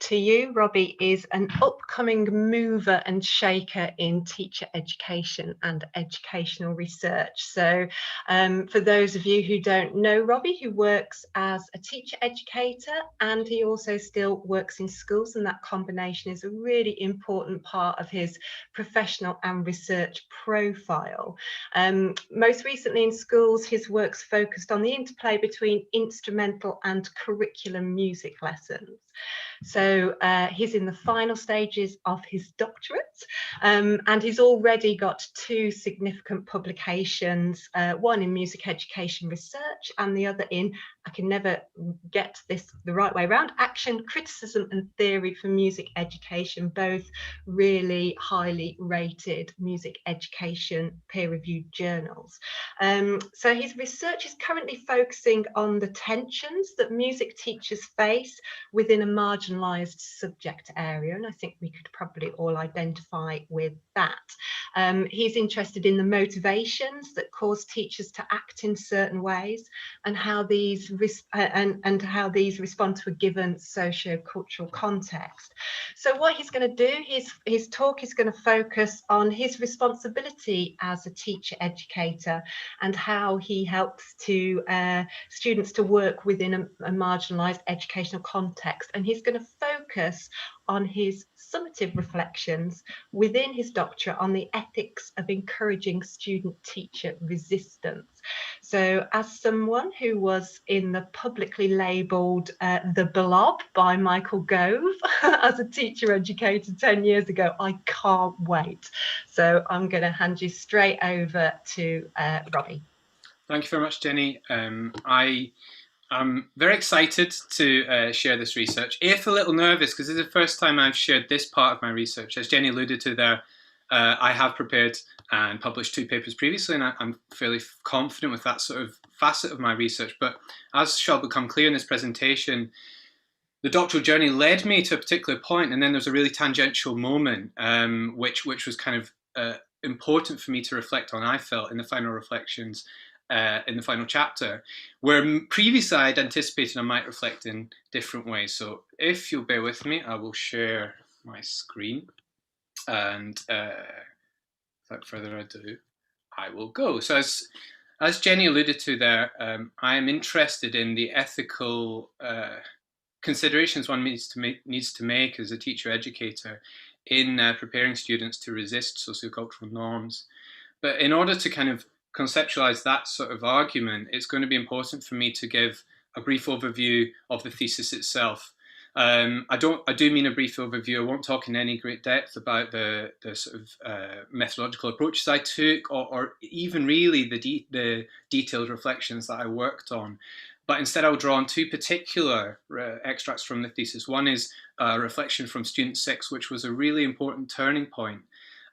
to you. Robbie is an upcoming mover and shaker in teacher education and educational research. So for those of you who don't know Robbie, he works as a teacher educator and he also still works in schools, and that combination is a really important part of his professional and research profile. Most recently in schools, his work's focused on the interplay between instrumental and curriculum music lessons. So he's in the final stages of his doctorate, and he's already got 2 significant publications, one in music education research and the other in, I can never get this the right way around, action, criticism and theory for music education, both really highly rated music education peer-reviewed journals. So his research is currently focusing on the tensions that music teachers face within a marginalised subject area, and I think we could probably all identify with that. He's interested in the motivations that cause teachers to act in certain ways and how these how these respond to a given socio-cultural context. So what he's going to do, his talk is going to focus on his responsibility as a teacher educator and how he helps to students to work within a marginalised educational context, and he's going to focus on his summative reflections within his doctorate on the ethics of encouraging student-teacher resistance. So as someone who was in the publicly labelled The Blob by Michael Gove as a teacher educator 10 years ago, I can't wait. So I'm going to hand you straight over to Robbie. Thank you very much, Jenny. I'm very excited to share this research. If a little nervous, because this is the first time I've shared this part of my research. As Jenny alluded to there, I have prepared and published 2 papers previously, and I'm fairly confident with that sort of facet of my research. But as shall become clear in this presentation, the doctoral journey led me to a particular point, and then there's a really tangential moment, which was kind of important for me to reflect on, I felt, in the final reflections. In the final chapter, where previously I'd anticipated I might reflect in different ways. So if you'll bear with me, I will share my screen, and without further ado, I will go. So as Jenny alluded to there, I am interested in the ethical considerations one needs to make as a teacher educator in preparing students to resist sociocultural norms. But in order to kind of conceptualize that sort of argument, it's going to be important for me to give a brief overview of the thesis itself. I do mean a brief overview. I won't talk in any great depth about the sort of methodological approaches I took, or even really the detailed reflections that I worked on. But instead, I'll draw on 2 particular extracts from the thesis. One is a reflection from student 6, which was a really important turning point.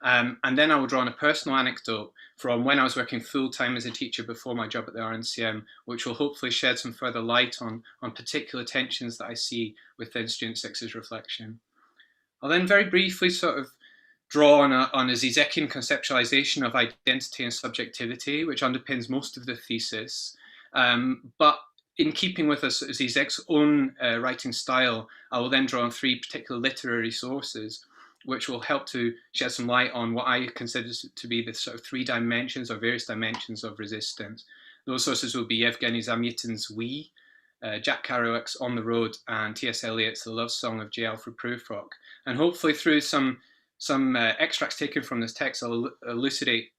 And then I will draw on a personal anecdote from when I was working full-time as a teacher before my job at the RNCM, which will hopefully shed some further light on particular tensions that I see within Student 6's reflection. I'll then very briefly sort of draw on a Zizekian conceptualization of identity and subjectivity, which underpins most of the thesis. But in keeping with Zizek's own writing style, I will then draw on 3 particular literary sources, which will help to shed some light on what I consider to be the sort of 3 dimensions or various dimensions of resistance. Those sources will be Yevgeny Zamyatin's We, Jack Kerouac's On the Road, and T.S. Eliot's The Love Song of J. Alfred Prufrock. And hopefully through some extracts taken from this text, I'll elucidate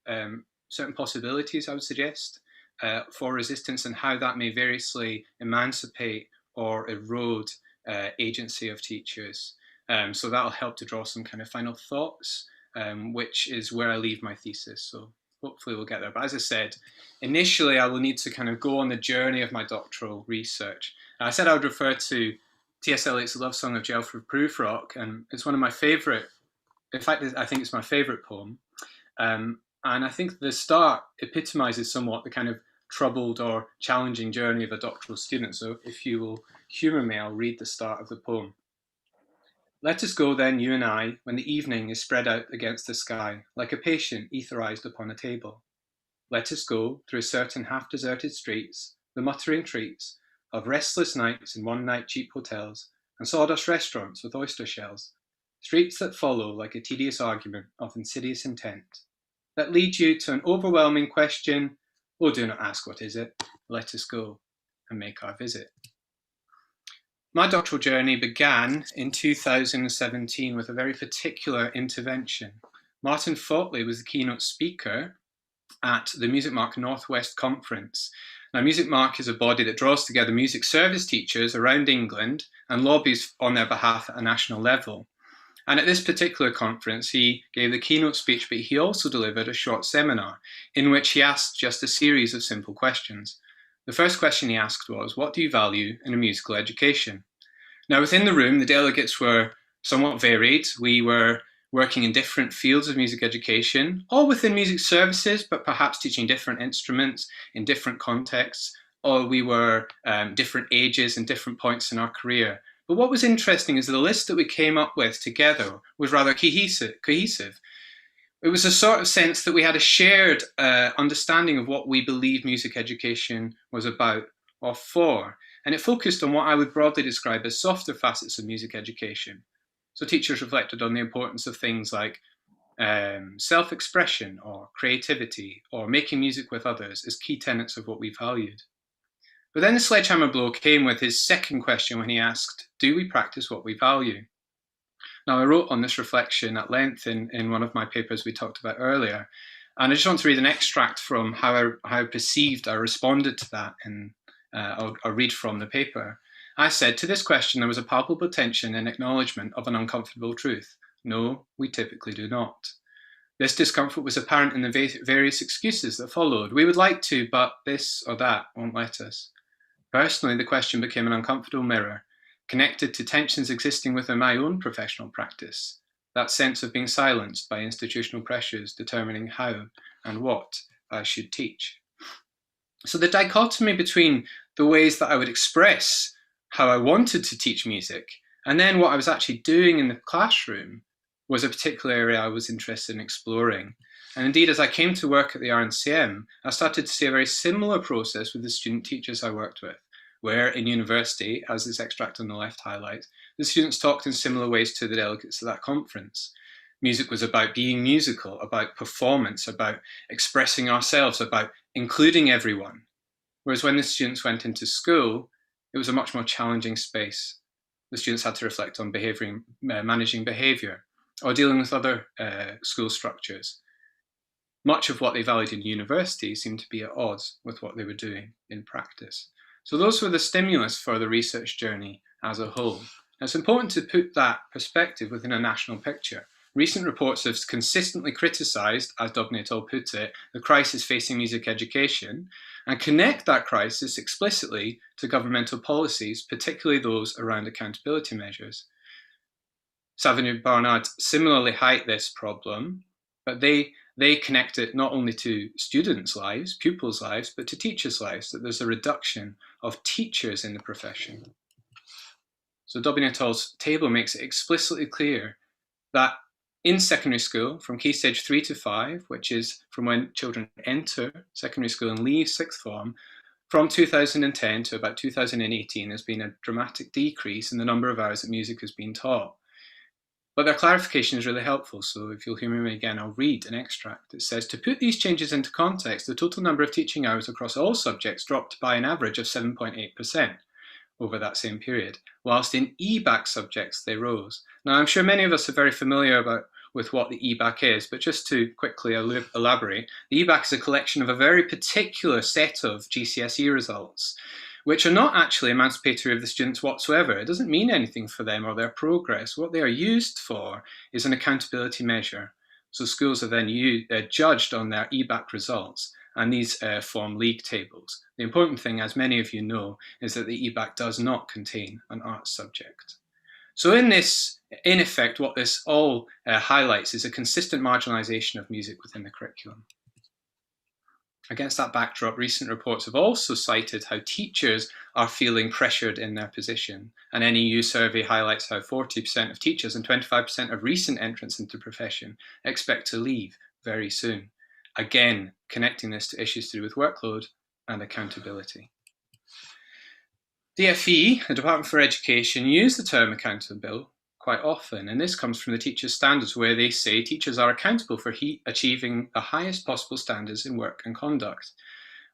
certain possibilities, I would suggest, for resistance and how that may variously emancipate or erode agency of teachers. So that'll help to draw some kind of final thoughts, which is where I leave my thesis. So hopefully we'll get there. But as I said, initially I will need to kind of go on the journey of my doctoral research. I said I would refer to T.S. Eliot's Love Song of J. Alfred Prufrock, and it's one of my favourite, in fact, I think it's my favourite poem. And I think the start epitomises somewhat the kind of troubled or challenging journey of a doctoral student. So if you will humour me, I'll read the start of the poem. Let us go then, you and I, when the evening is spread out against the sky, like a patient etherized upon a table. Let us go through certain half-deserted streets, the muttering treats of restless nights in one-night cheap hotels, and sawdust restaurants with oyster shells, streets that follow like a tedious argument of insidious intent, that lead you to an overwhelming question, oh, do not ask what is it, let us go and make our visit. My doctoral journey began in 2017 with a very particular intervention. Martin Fawtley was the keynote speaker at the MusicMark Northwest Conference. Now, MusicMark is a body that draws together music service teachers around England and lobbies on their behalf at a national level. And at this particular conference, he gave the keynote speech, but he also delivered a short seminar in which he asked just a series of simple questions. The first question he asked was, what do you value in a musical education? Now, within the room, the delegates were somewhat varied. We were working in different fields of music education, all within music services, but perhaps teaching different instruments in different contexts, or we were different ages and different points in our career. But what was interesting is the list that we came up with together was rather cohesive. It was a sort of sense that we had a shared understanding of what we believe music education was about or for. And it focused on what I would broadly describe as softer facets of music education. So teachers reflected on the importance of things like self-expression or creativity or making music with others as key tenets of what we valued. But then the sledgehammer blow came with his second question when he asked, do we practice what we value? Now, I wrote on this reflection at length in one of my papers we talked about earlier, and I just want to read an extract from how I perceived, I responded to that, and I'll read from the paper. I said, to this question, there was a palpable tension and acknowledgement of an uncomfortable truth. No, we typically do not. This discomfort was apparent in the various excuses that followed. We would like to, but this or that won't let us. Personally, the question became an uncomfortable mirror, connected to tensions existing within my own professional practice, that sense of being silenced by institutional pressures determining how and what I should teach. So the dichotomy between the ways that I would express how I wanted to teach music and then what I was actually doing in the classroom was a particular area I was interested in exploring. And indeed, as I came to work at the RNCM, I started to see a very similar process with the student teachers I worked with, where in university, as this extract on the left highlights, the students talked in similar ways to the delegates at that conference. Music was about being musical, about performance, about expressing ourselves, about including everyone. Whereas when the students went into school, it was a much more challenging space. The students had to reflect on managing behaviour, or dealing with other school structures. Much of what they valued in university seemed to be at odds with what they were doing in practice. So those were the stimulus for the research journey as a whole. Now, it's important to put that perspective within a national picture. Recent reports have consistently criticised, as Dobney et al. Put it, the crisis facing music education and connect that crisis explicitly to governmental policies, particularly those around accountability measures. Savigny Barnard similarly height this problem, but they connect it not only to students' lives, pupils' lives, but to teachers' lives, that there's a reduction of teachers in the profession. So Dobney et al.'s table makes it explicitly clear that in secondary school, from Key Stage 3 to 5, which is from when children enter secondary school and leave sixth form, from 2010 to about 2018, there's been a dramatic decrease in the number of hours that music has been taught. But their clarification is really helpful, so if you'll hear me again, I'll read an extract. It says, to put these changes into context, the total number of teaching hours across all subjects dropped by an average of 7.8% over that same period, whilst in EBAC subjects they rose. Now, I'm sure many of us are very familiar with what the EBAC is, but just to quickly elaborate, the EBAC is a collection of a very particular set of GCSE results, which are not actually emancipatory of the students whatsoever. It doesn't mean anything for them or their progress. What they are used for is an accountability measure. So schools are then judged on their EBAC results, and these form league tables. The important thing, as many of you know, is that the EBAC does not contain an arts subject. So in effect, what this all highlights is a consistent marginalisation of music within the curriculum. Against that backdrop, recent reports have also cited how teachers are feeling pressured in their position. An NEU survey highlights how 40% of teachers and 25% of recent entrants into the profession expect to leave very soon. Again, connecting this to issues to do with workload and accountability. DFE, the Department for Education, use the term accountable quite often, and this comes from the teachers' standards, where they say teachers are accountable for achieving the highest possible standards in work and conduct,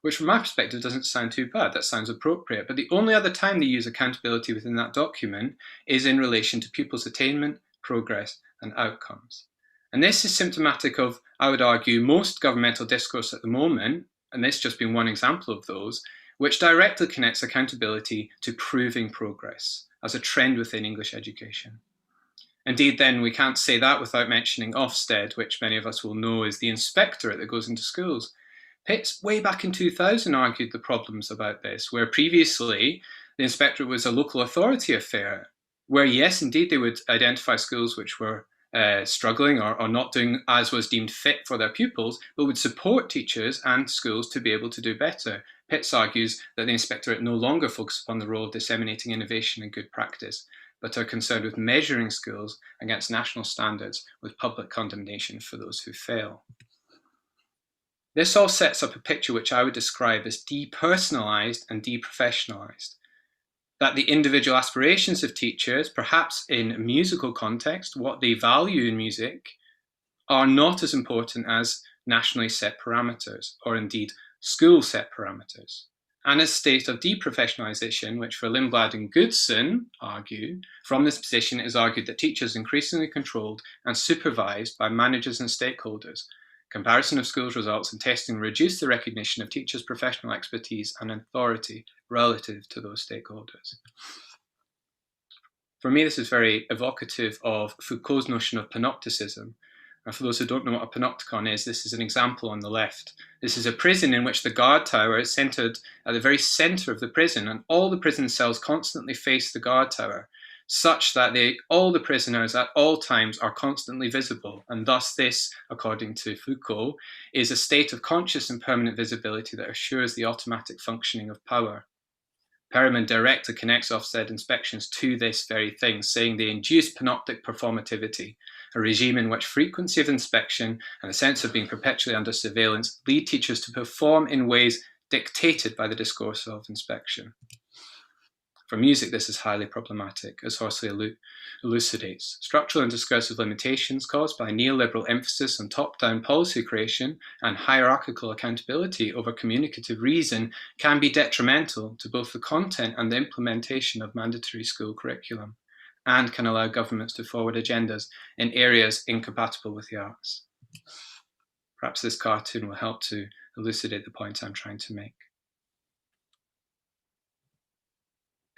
which from my perspective doesn't sound too bad. That sounds appropriate. But the only other time they use accountability within that document is in relation to pupils' attainment, progress, and outcomes. And this is symptomatic of, I would argue, most governmental discourse at the moment, and this just being one example of those, which directly connects accountability to proving progress as a trend within English education. Indeed, then, we can't say that without mentioning Ofsted, which many of us will know is the inspectorate that goes into schools. Pitts, way back in 2000, argued the problems about this, where previously the inspectorate was a local authority affair, where yes, indeed, they would identify schools which were struggling or not doing as was deemed fit for their pupils, but would support teachers and schools to be able to do better. Pitts argues that the inspectorate no longer focus upon the role of disseminating innovation and good practice, but are concerned with measuring schools against national standards with public condemnation for those who fail. This all sets up a picture which I would describe as depersonalized and deprofessionalized. That the individual aspirations of teachers, perhaps in a musical context, what they value in music, are not as important as nationally set parameters, or indeed school set parameters. And a state of deprofessionalization, which for Lindblad and Goodson argue, from this position it is argued that teachers are increasingly controlled and supervised by managers and stakeholders. Comparison of schools' results and testing reduce the recognition of teachers' professional expertise and authority relative to those stakeholders. For me, this is very evocative of Foucault's notion of panopticism. And for those who don't know what a panopticon is, this is an example on the left. This is a prison in which the guard tower is centered at the very center of the prison, and all the prison cells constantly face the guard tower, such that all the prisoners at all times are constantly visible. And thus this, according to Foucault, is a state of conscious and permanent visibility that assures the automatic functioning of power. Perriman directly connects Ofsted inspections to this very thing, saying they induce panoptic performativity, a regime in which frequency of inspection and a sense of being perpetually under surveillance lead teachers to perform in ways dictated by the discourse of inspection. For music, this is highly problematic, as Horsley elucidates. Structural and discursive limitations caused by neoliberal emphasis on top-down policy creation and hierarchical accountability over communicative reason can be detrimental to both the content and the implementation of mandatory school curriculum, and can allow governments to forward agendas in areas incompatible with the arts. Perhaps this cartoon will help to elucidate the point I'm trying to make.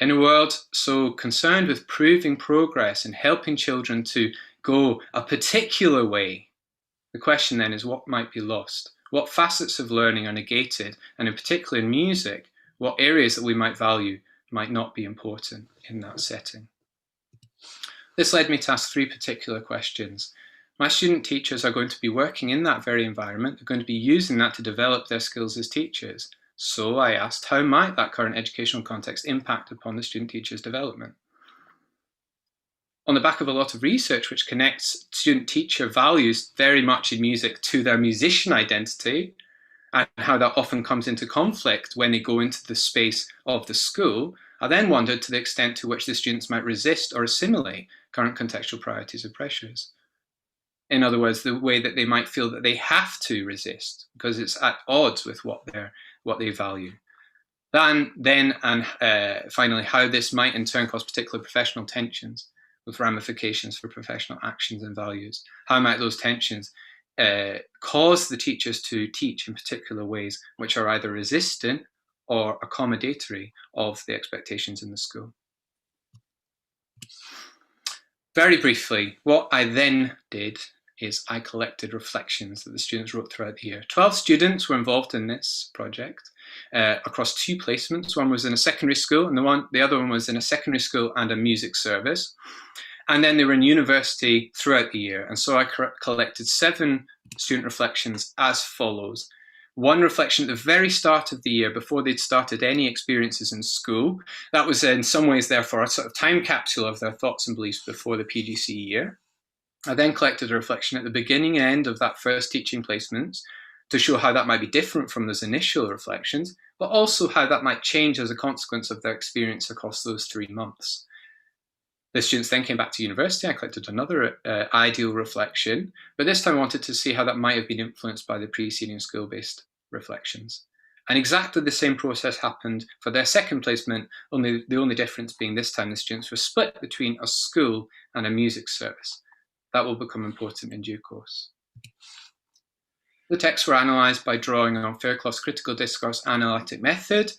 In a world so concerned with proving progress and helping children to go a particular way, the question then is what might be lost? What facets of learning are negated? And in particular in music, what areas that we might value might not be important in that setting? This led me to ask three particular questions. My student teachers are going to be working in that very environment. They're going to be using that to develop their skills as teachers. So I asked, how might that current educational context impact upon the student teacher's development? On the back of a lot of research which connects student teacher values very much in music to their musician identity, and how that often comes into conflict when they go into the space of the school, I then wondered to the extent to which the students might resist or assimilate current contextual priorities or pressures. In other words, the way that they might feel that they have to resist because it's at odds with what they value. Then finally, how this might in turn cause particular professional tensions with ramifications for professional actions and values. How might those tensions cause the teachers to teach in particular ways which are either resistant or accommodatory of the expectations in the school? Very briefly, what I then did is I collected reflections that the students wrote throughout the year. 12 students were involved in this project across 2 placements. One was in a secondary school and the other one was in a secondary school and a music service. And then they were in university throughout the year. And so I collected 7 student reflections as follows. One reflection at the very start of the year before they'd started any experiences in school. That was in some ways therefore a sort of time capsule of their thoughts and beliefs before the PGCE year. I then collected a reflection at the beginning and end of that first teaching placement to show how that might be different from those initial reflections, but also how that might change as a consequence of their experience across those 3 months. The students then came back to university. I collected another ideal reflection, but this time I wanted to see how that might have been influenced by the preceding school-based reflections. And exactly the same process happened for their second placement, the only difference being this time the students were split between a school and a music service. That will become important in due course. The texts were analysed by drawing on FAIRCLOUGH'S critical discourse analytic method.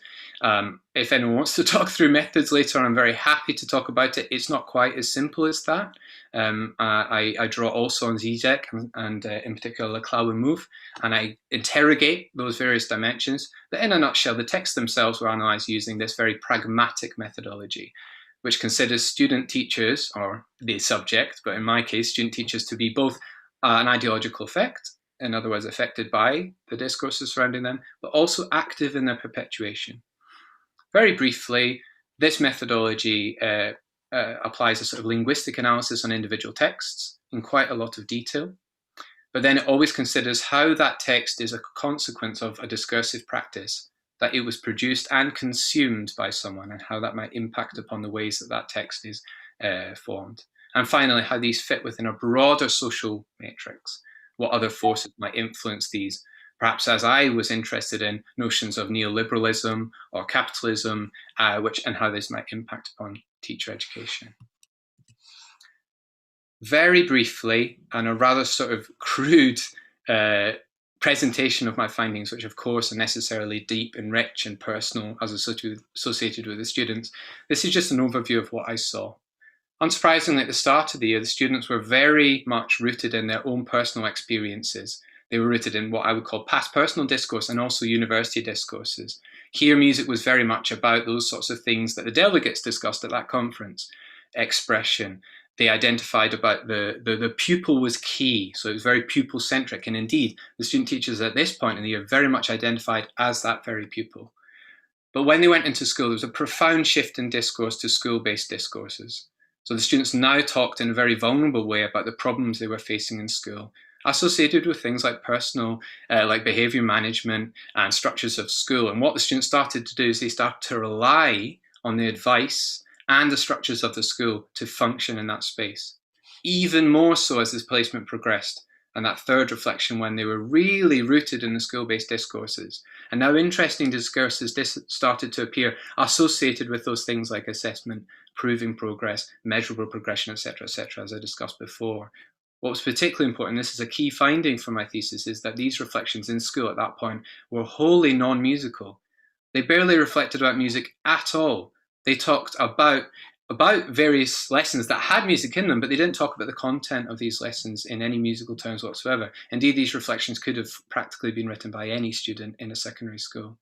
If anyone wants to talk through methods later on, I'm very happy to talk about it. It's not quite as simple as that. I draw also on Zizek and in particular Leclerc and Mouffe, and I interrogate those various dimensions. But in a nutshell, the texts themselves were analysed using this very pragmatic methodology, which considers student teachers, or the subject, but in my case, student teachers to be both an ideological effect, in other words, affected by the discourses surrounding them, but also active in their perpetuation. Very briefly, this methodology applies a sort of linguistic analysis on individual texts in quite a lot of detail, but then it always considers how that text is a consequence of a discursive practice, that it was produced and consumed by someone, and how that might impact upon the ways that that text is formed. And finally, how these fit within a broader social matrix, what other forces might influence these, perhaps as I was interested in notions of neoliberalism or capitalism, and how this might impact upon teacher education. Very briefly, and a rather sort of crude presentation of my findings, which of course are necessarily deep and rich and personal as associated with the students. This is just an overview of what I saw. Unsurprisingly, at the start of the year, the students were very much rooted in their own personal experiences. They were rooted in what I would call past personal discourse and also university discourses. Here, music was very much about those sorts of things that the delegates discussed at that conference. Expression. They identified about the pupil was key, so it was very pupil-centric. And indeed, the student teachers at this point in the year very much identified as that very pupil. But when they went into school, there was a profound shift in discourse to school-based discourses. So the students now talked in a very vulnerable way about the problems they were facing in school, associated with things like like behaviour management and structures of school. And what the students started to do is they started to rely on the advice and the structures of the school to function in that space. Even more so as this placement progressed, and that third reflection when they were really rooted in the school-based discourses. And now interesting discourses started to appear associated with those things like assessment, proving progress, measurable progression, etc., as I discussed before. What was particularly important, this is a key finding for my thesis, is that these reflections in school at that point were wholly non-musical. They barely reflected about music at all. They talked about various lessons that had music in them, but they didn't talk about the content of these lessons in any musical terms whatsoever. Indeed, these reflections could have practically been written by any student in a secondary school.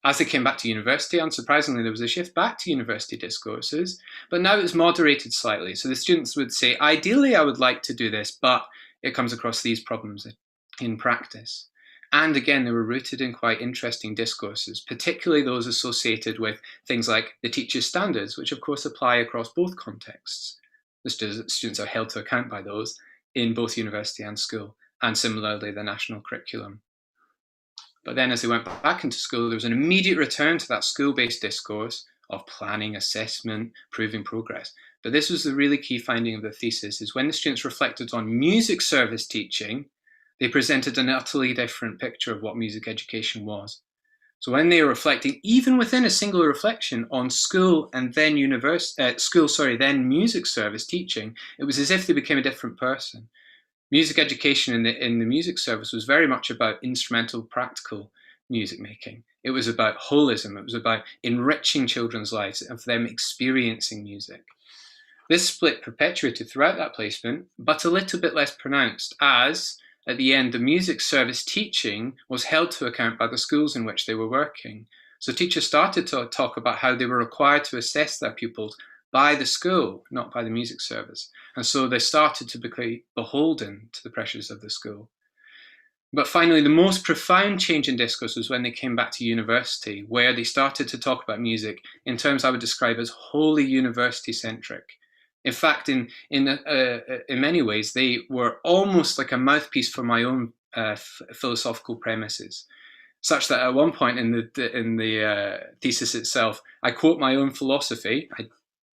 As they came back to university, unsurprisingly, there was a shift back to university discourses, but now it's moderated slightly. So the students would say, ideally, I would like to do this, but it comes across these problems in practice. And again, they were rooted in quite interesting discourses, particularly those associated with things like the teacher's standards, which of course apply across both contexts. The students are held to account by those in both university and school, and similarly the national curriculum. But then as they went back into school, there was an immediate return to that school-based discourse of planning, assessment, proving progress. But this was the really key finding of the thesis, is when the students reflected on music service teaching, they presented an utterly different picture of what music education was. So when they were reflecting, even within a single reflection on school and then then music service teaching, it was as if they became a different person. Music education in the music service was very much about instrumental, practical music making. It was about holism. It was about enriching children's lives and for them experiencing music. This split perpetuated throughout that placement, but a little bit less pronounced, as at the end, the music service teaching was held to account by the schools in which they were working. So teachers started to talk about how they were required to assess their pupils by the school, not by the music service. And so they started to become beholden to the pressures of the school. But finally, the most profound change in discourse was when they came back to university, where they started to talk about music in terms I would describe as wholly university-centric. In fact, in many ways, they were almost like a mouthpiece for my own philosophical premises, such that at one point in the thesis itself, I quote my own philosophy. I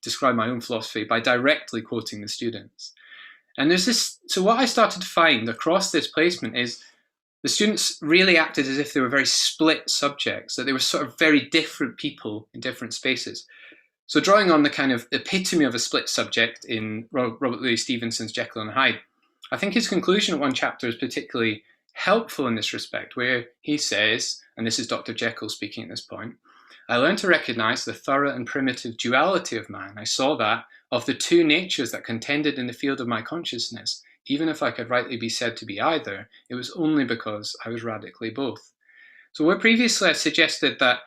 describe my own philosophy by directly quoting the students. And there's this. So what I started to find across this placement is the students really acted as if they were very split subjects, that they were sort of very different people in different spaces. So drawing on the kind of epitome of a split subject in Robert Louis Stevenson's Jekyll and Hyde, I think his conclusion at one chapter is particularly helpful in this respect, where he says, and this is Dr. Jekyll speaking at this point, I learned to recognize the thorough and primitive duality of man. I saw that of the two natures that contended in the field of my consciousness, even if I could rightly be said to be either, it was only because I was radically both. So where previously I suggested that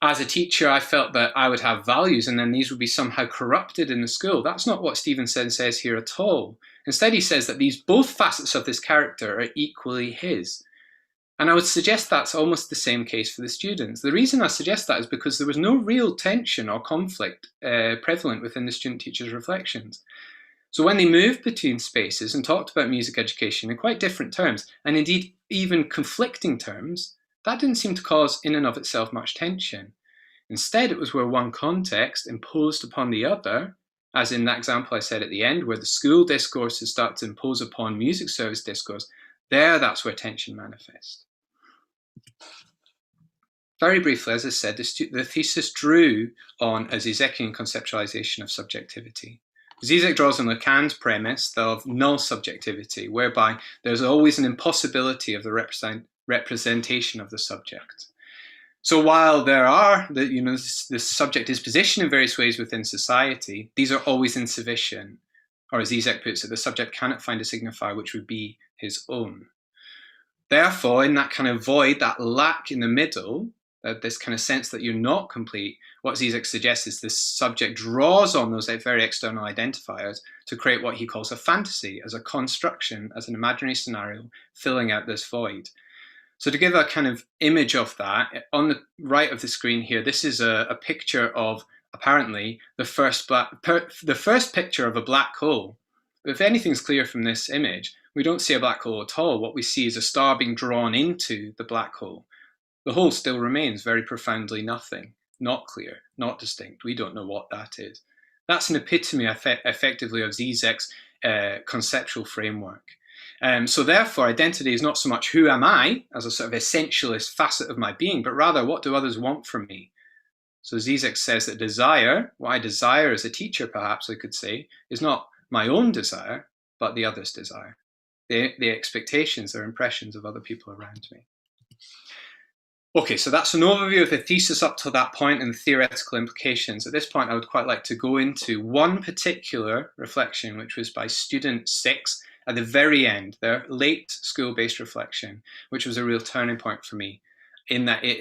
as a teacher I felt that I would have values and then these would be somehow corrupted in the school, that's not what Stevenson says here at all. Instead he says that these both facets of this character are equally his. And I would suggest that's almost the same case for the students. The reason I suggest that is because there was no real tension or conflict prevalent within the student-teacher's reflections. So when they moved between spaces and talked about music education in quite different terms, and indeed even conflicting terms, that didn't seem to cause in and of itself much tension. Instead, it was where one context imposed upon the other, as in that example I said at the end, where the school discourses start to impose upon music service discourse, that's where tension manifests. Very briefly, as I said, the thesis drew on a Zizekian conceptualization of subjectivity. Zizek draws on Lacan's premise of null subjectivity, whereby there's always an impossibility of the representation of the subject. So while the subject is positioned in various ways within society, these are always insufficient. Or as Zizek puts it, the subject cannot find a signifier which would be his own. Therefore, in that kind of void, that lack in the middle, this kind of sense that you're not complete, what Zizek suggests is this subject draws on those very external identifiers to create what he calls a fantasy, as a construction, as an imaginary scenario, filling out this void. So to give a kind of image of that, on the right of the screen here, this is a picture of, apparently, the first picture of a black hole. But if anything's clear from this image, we don't see a black hole at all. What we see is a star being drawn into the black hole. The whole still remains very profoundly nothing, not clear, not distinct. We don't know what that is. That's an epitome, effectively, of Zizek's conceptual framework. So therefore, identity is not so much who am I, as a sort of essentialist facet of my being, but rather what do others want from me? So Zizek says that desire, what I desire as a teacher, perhaps I could say, is not my own desire, but the other's desire. The expectations or impressions of other people around me. Okay, so that's an overview of the thesis up to that point and the theoretical implications. At this point, I would quite like to go into one particular reflection, which was by student 6 at the very end, their late school-based reflection, which was a real turning point for me, in that it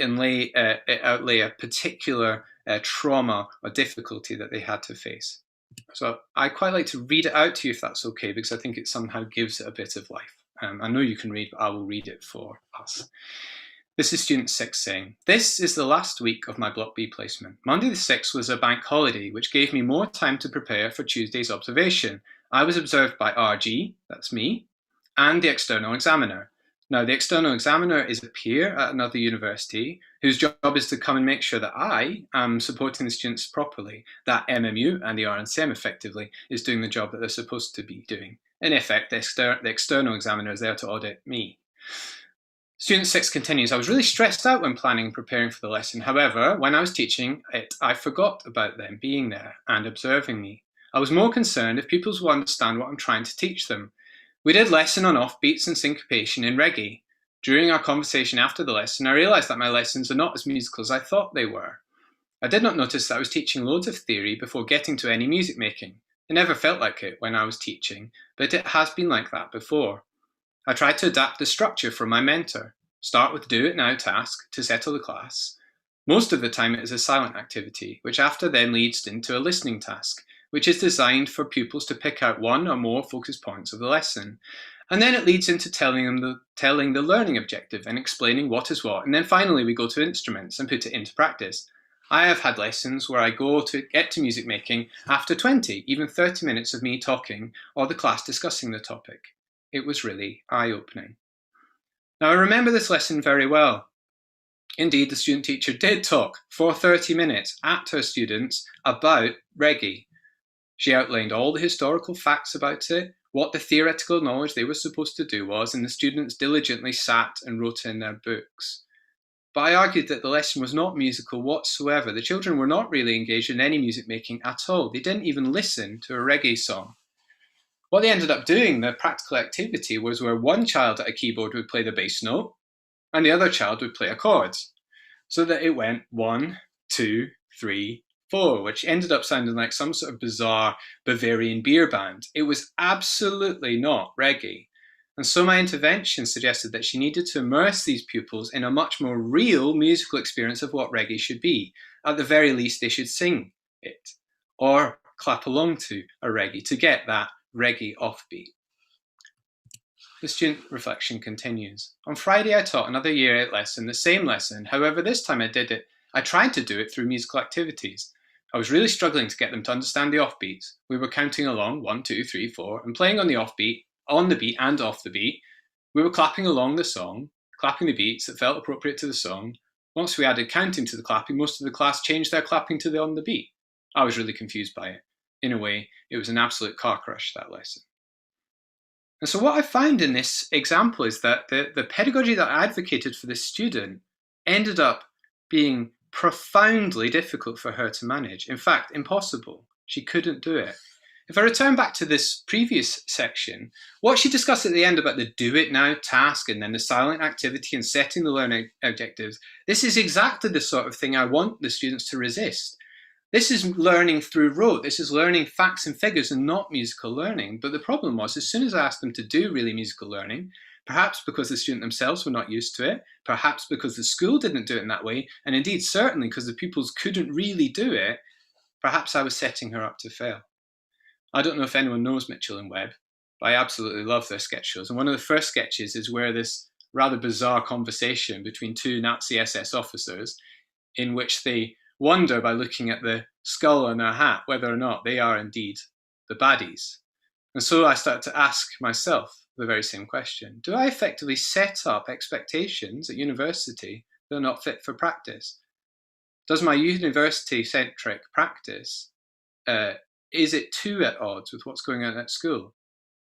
outlay a particular trauma or difficulty that they had to face. So I quite like to read it out to you if that's okay, because I think it somehow gives it a bit of life. I know you can read, but I will read it for us. This is student 6 saying, "This is the last week of my Block B placement. Monday the 6th was a bank holiday, which gave me more time to prepare for Tuesday's observation. I was observed by RG, that's me, and the external examiner. Now, the external examiner is a peer at another university whose job is to come and make sure that I am supporting the students properly, that MMU and the RNCM effectively is doing the job that they're supposed to be doing. In effect, the external examiner is there to audit me." Student 6 continues, "I was really stressed out when planning and preparing for the lesson. However, when I was teaching it, I forgot about them being there and observing me. I was more concerned if pupils will understand what I'm trying to teach them. We did lesson on offbeats and syncopation in reggae. During our conversation after the lesson, I realised that my lessons are not as musical as I thought they were. I did not notice that I was teaching loads of theory before getting to any music making. It never felt like it when I was teaching, but it has been like that before. I tried to adapt the structure from my mentor. Start with do it now task to settle the class. Most of the time it is a silent activity, which after then leads into a listening task, which is designed for pupils to pick out one or more focus points of the lesson. And then it leads into telling the learning objective and explaining what is what. And then finally we go to instruments and put it into practice. I have had lessons where I go to get to music making after 20, even 30 minutes of me talking or the class discussing the topic. It was really eye-opening." Now, I remember this lesson very well. Indeed, the student teacher did talk for 30 minutes at her students about reggae. She outlined all the historical facts about it, what the theoretical knowledge they were supposed to do was, and the students diligently sat and wrote in their books. But I argued that the lesson was not musical whatsoever. The children were not really engaged in any music making at all. They didn't even listen to a reggae song. What they ended up doing, the practical activity, was where one child at a keyboard would play the bass note and the other child would play a chord. So that it went 1, 2, 3, 4, which ended up sounding like some sort of bizarre Bavarian beer band. It was absolutely not reggae. And so my intervention suggested that she needed to immerse these pupils in a much more real musical experience of what reggae should be. At the very least, they should sing it or clap along to a reggae to get that reggae offbeat. The student reflection continues. On Friday, I taught another Year 8 lesson, the same lesson. However, this time I tried to do it through musical activities. I was really struggling to get them to understand the offbeats. We were counting along 1, 2, 3, 4 and playing on the offbeat, on the beat and off the beat. We were clapping along the song, clapping the beats that felt appropriate to the song. Once we added counting to the clapping, most of the class changed their clapping to the on the beat. I was really confused by it. In a way, it was an absolute car crash, that lesson. And so what I found in this example is that the pedagogy that I advocated for this student ended up being profoundly difficult for her to manage. In fact, impossible. She couldn't do it. If I return back to this previous section, what she discussed at the end about the do it now task and then the silent activity and setting the learning objectives, this is exactly the sort of thing I want the students to resist. This is learning through rote. This is learning facts and figures and not musical learning. But the problem was, as soon as I asked them to do really musical learning, perhaps because the student themselves were not used to it, perhaps because the school didn't do it in that way, and indeed certainly because the pupils couldn't really do it, perhaps I was setting her up to fail. I don't know if anyone knows Mitchell and Webb, but I absolutely love their sketch shows. And one of the first sketches is where this rather bizarre conversation between two Nazi SS officers in which they wonder by looking at the skull on their hat whether or not they are indeed the baddies. And so I started to ask myself the very same question. Do I effectively set up expectations at university that are not fit for practice? Does my university-centric practice, is it too at odds with what's going on at school?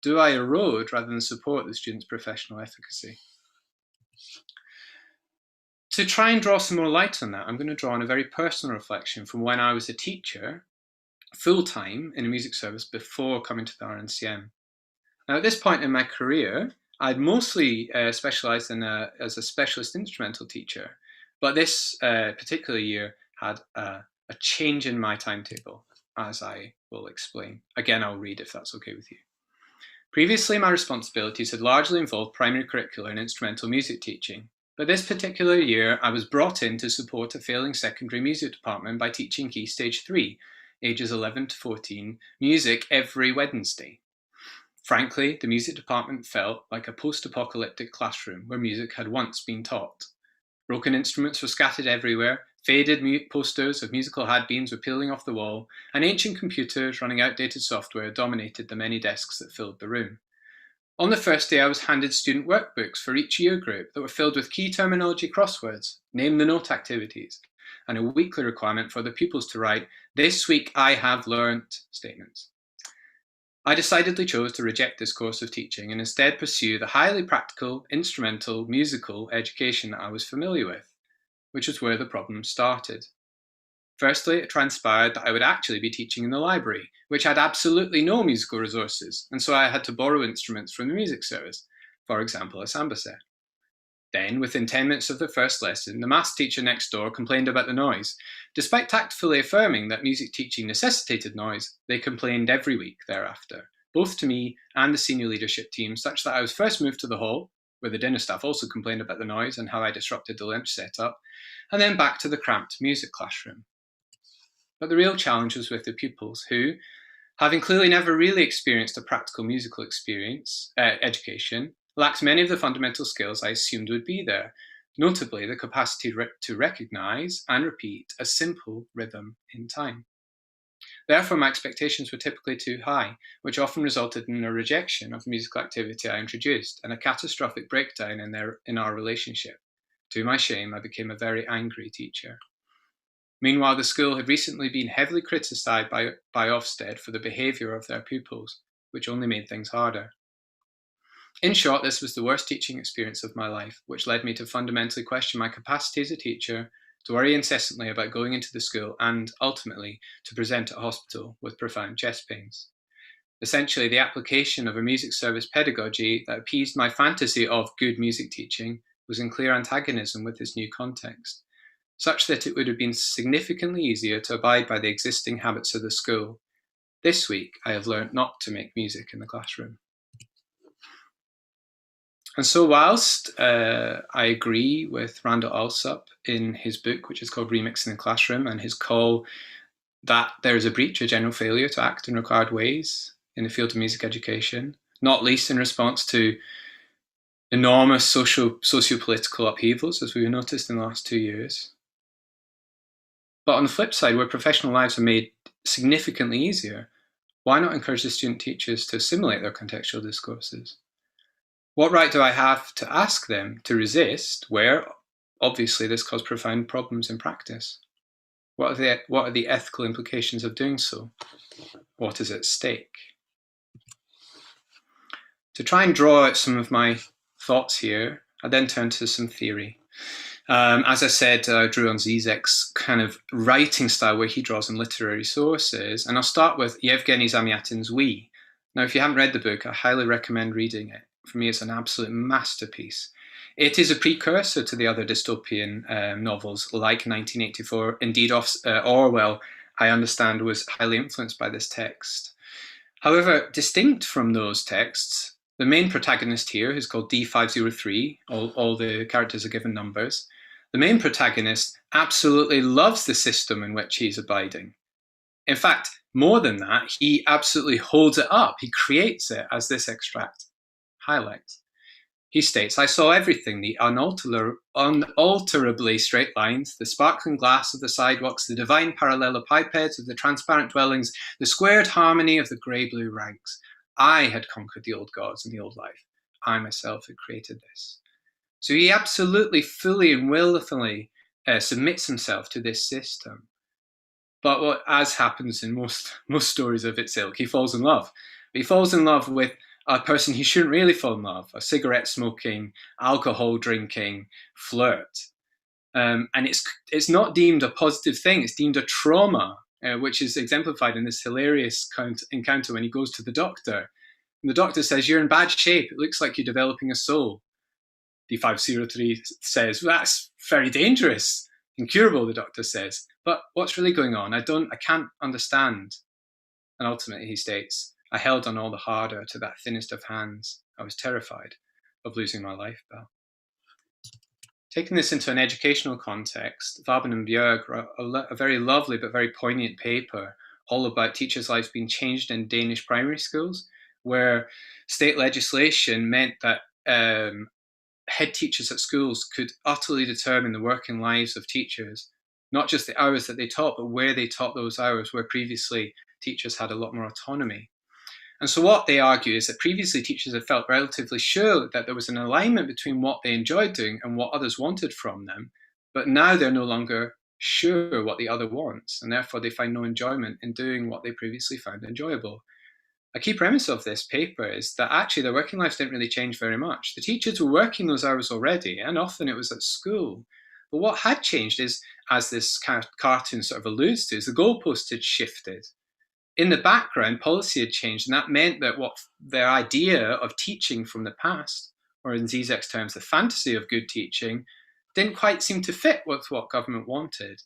Do I erode rather than support the student's professional efficacy? To try and draw some more light on that, I'm going to draw on a very personal reflection from when I was a teacher, full-time in a music service before coming to the RNCM. Now, at this point in my career, I'd mostly specialised as a specialist instrumental teacher, but this particular year had a change in my timetable, as I will explain. Again, I'll read if that's okay with you. Previously, my responsibilities had largely involved primary curricular and instrumental music teaching. But this particular year, I was brought in to support a failing secondary music department by teaching Key Stage 3, ages 11 to 14, music every Wednesday. Frankly, the music department felt like a post-apocalyptic classroom where music had once been taught. Broken instruments were scattered everywhere, faded posters of musical had-beens were peeling off the wall, and ancient computers running outdated software dominated the many desks that filled the room. On the first day, I was handed student workbooks for each year group that were filled with key terminology crosswords, name the note activities, and a weekly requirement for the pupils to write, "This week I have learnt" statements. I decidedly chose to reject this course of teaching and instead pursue the highly practical, instrumental, musical education that I was familiar with, which is where the problem started. Firstly, it transpired that I would actually be teaching in the library, which had absolutely no musical resources, and so I had to borrow instruments from the music service, for example, a samba set. Then, within 10 minutes of the first lesson, the maths teacher next door complained about the noise. Despite tactfully affirming that music teaching necessitated noise, they complained every week thereafter, both to me and the senior leadership team, such that I was first moved to the hall, where the dinner staff also complained about the noise and how I disrupted the lunch setup, and then back to the cramped music classroom. But the real challenge was with the pupils who, having clearly never really experienced a practical musical education, lacked many of the fundamental skills I assumed would be there, notably the capacity to recognise and repeat a simple rhythm in time. Therefore, my expectations were typically too high, which often resulted in a rejection of the musical activity I introduced and a catastrophic breakdown in our relationship. To my shame, I became a very angry teacher. Meanwhile, the school had recently been heavily criticised by Ofsted for the behaviour of their pupils, which only made things harder. In short, this was the worst teaching experience of my life, which led me to fundamentally question my capacity as a teacher, to worry incessantly about going into the school, and, ultimately, to present at hospital with profound chest pains. Essentially, the application of a music service pedagogy that appeased my fantasy of good music teaching was in clear antagonism with this new context, such that it would have been significantly easier to abide by the existing habits of the school. This week, I have learned not to make music in the classroom. And so whilst I agree with Randall Alsop in his book, which is called Remixing the Classroom, and his call that there is a breach, a general failure to act in required ways in the field of music education, not least in response to enormous socio-political upheavals, as we've noticed in the last 2 years. But on the flip side, where professional lives are made significantly easier, why not encourage the student teachers to assimilate their contextual discourses? What right do I have to ask them to resist where, obviously, this caused profound problems in practice? What are the ethical implications of doing so? What is at stake? To try and draw out some of my thoughts here, I then turn to some theory. As I said, I drew on Zizek's kind of writing style where he draws on literary sources, and I'll start with Yevgeny Zamyatin's We. Now, if you haven't read the book, I highly recommend reading it. For me, it's an absolute masterpiece. It is a precursor to the other dystopian novels like 1984. Indeed, Orwell, I understand, was highly influenced by this text. However, distinct from those texts, the main protagonist here, who's called D503, all the characters are given numbers, the main protagonist absolutely loves the system in which he's abiding. In fact, more than that, he absolutely holds it up. He creates it, as this extract highlights. He states, I saw everything, the unalterably straight lines, the sparkling glass of the sidewalks, the divine parallelepipeds of the transparent dwellings, the squared harmony of the grey-blue ranks. I had conquered the old gods and the old life. I myself had created this. So he absolutely, fully and willfully submits himself to this system. But what, as happens in most stories of its ilk, he falls in love. He falls in love with a person he shouldn't really fall in love, a cigarette-smoking, alcohol-drinking flirt. And it's not deemed a positive thing, it's deemed a trauma, which is exemplified in this hilarious encounter when he goes to the doctor. And the doctor says, you're in bad shape, it looks like you're developing a soul. D503 says, well, that's very dangerous, incurable, the doctor says. But what's really going on? I can't understand. And ultimately he states, I held on all the harder to that thinnest of hands. I was terrified of losing my life belt. Taking this into an educational context, Vaben and Bjerg wrote a very lovely but very poignant paper all about teachers' lives being changed in Danish primary schools, where state legislation meant that head teachers at schools could utterly determine the working lives of teachers, not just the hours that they taught, but where they taught those hours, where previously teachers had a lot more autonomy. And so what they argue is that previously teachers had felt relatively sure that there was an alignment between what they enjoyed doing and what others wanted from them, but now they're no longer sure what the other wants, and therefore they find no enjoyment in doing what they previously found enjoyable. A key premise of this paper is that actually their working lives didn't really change very much. The teachers were working those hours already, and often it was at school. But what had changed is, as this cartoon sort of alludes to, is the goalposts had shifted. In the background, policy had changed, and that meant that what their idea of teaching from the past, or in Zizek's terms, the fantasy of good teaching, didn't quite seem to fit with what government wanted.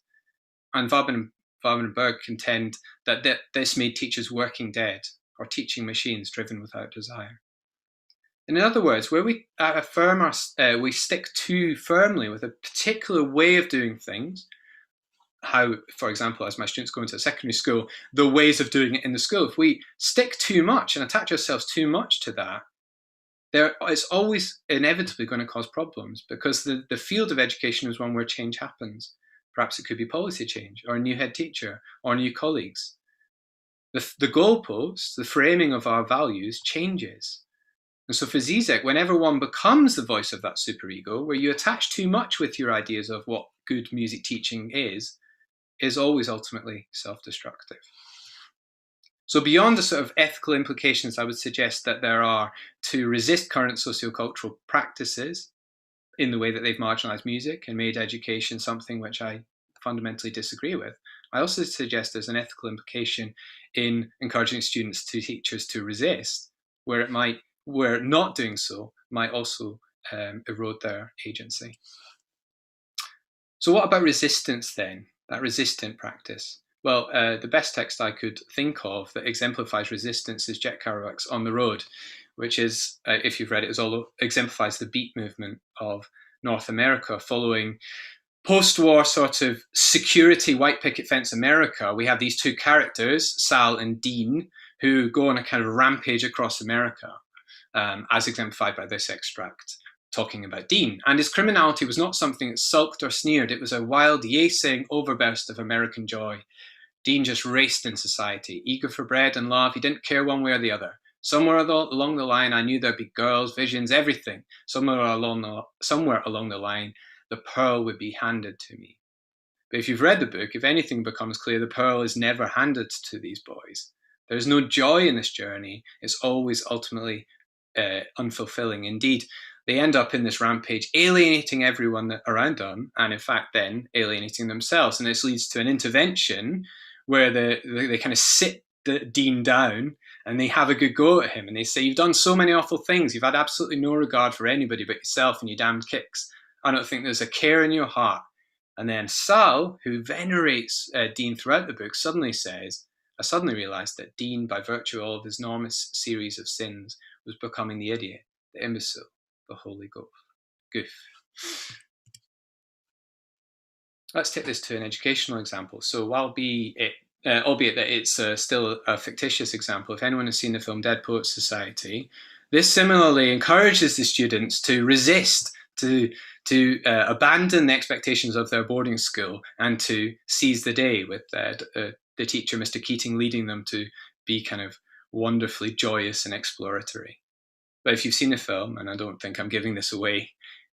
And Vaben and Berg contend that this made teachers working dead, or teaching machines driven without desire. In other words, where we we stick too firmly with a particular way of doing things, how, for example, as my students go into a secondary school, the ways of doing it in the school, if we stick too much and attach ourselves too much to that, it's always inevitably going to cause problems, because the field of education is one where change happens. Perhaps it could be policy change, or a new head teacher, or new colleagues. the goalpost, the framing of our values changes. And so for Zizek, whenever one becomes the voice of that superego, where you attach too much with your ideas of what good music teaching is always ultimately self-destructive. So beyond the sort of ethical implications, I would suggest that there are to resist current sociocultural practices in the way that they've marginalized music and made education something which I fundamentally disagree with. I also suggest there's an ethical implication in encouraging students to teachers to resist, where not doing so might also erode their agency. So what about resistance then, that resistant practice? Well, the best text I could think of that exemplifies resistance is Jack Kerouac's On the Road, which is, if you've read it, exemplifies the beat movement of North America following post-war sort of security white picket fence America. We have these two characters, Sal and Dean, who go on a kind of rampage across America, as exemplified by this extract, talking about Dean. And his criminality was not something that sulked or sneered. It was a wild, yay-saying overburst of American joy. Dean just raced in society, eager for bread and love. He didn't care one way or the other. Somewhere along the line, I knew there'd be girls, visions, everything. Somewhere along the line, the pearl would be handed to me. But if you've read the book, if anything becomes clear, the pearl is never handed to these boys. There's no joy in this journey. It's always ultimately unfulfilling. Indeed, they end up in this rampage, alienating everyone around them, and in fact then alienating themselves. And this leads to an intervention where they kind of sit the Dean down and they have a good go at him. And they say, you've done so many awful things. You've had absolutely no regard for anybody but yourself and your damned kicks. I don't think there's a care in your heart. And then Sal, who venerates Dean throughout the book, suddenly says, I suddenly realized that Dean, by virtue of his enormous series of sins, was becoming the idiot, the imbecile, the holy goof. Let's take this to an educational example. So albeit that it's still a fictitious example, if anyone has seen the film Dead Poets Society, this similarly encourages the students to resist, to abandon the expectations of their boarding school and to seize the day, with the teacher, Mr. Keating, leading them to be kind of wonderfully joyous and exploratory. But if you've seen the film, and I don't think I'm giving this away,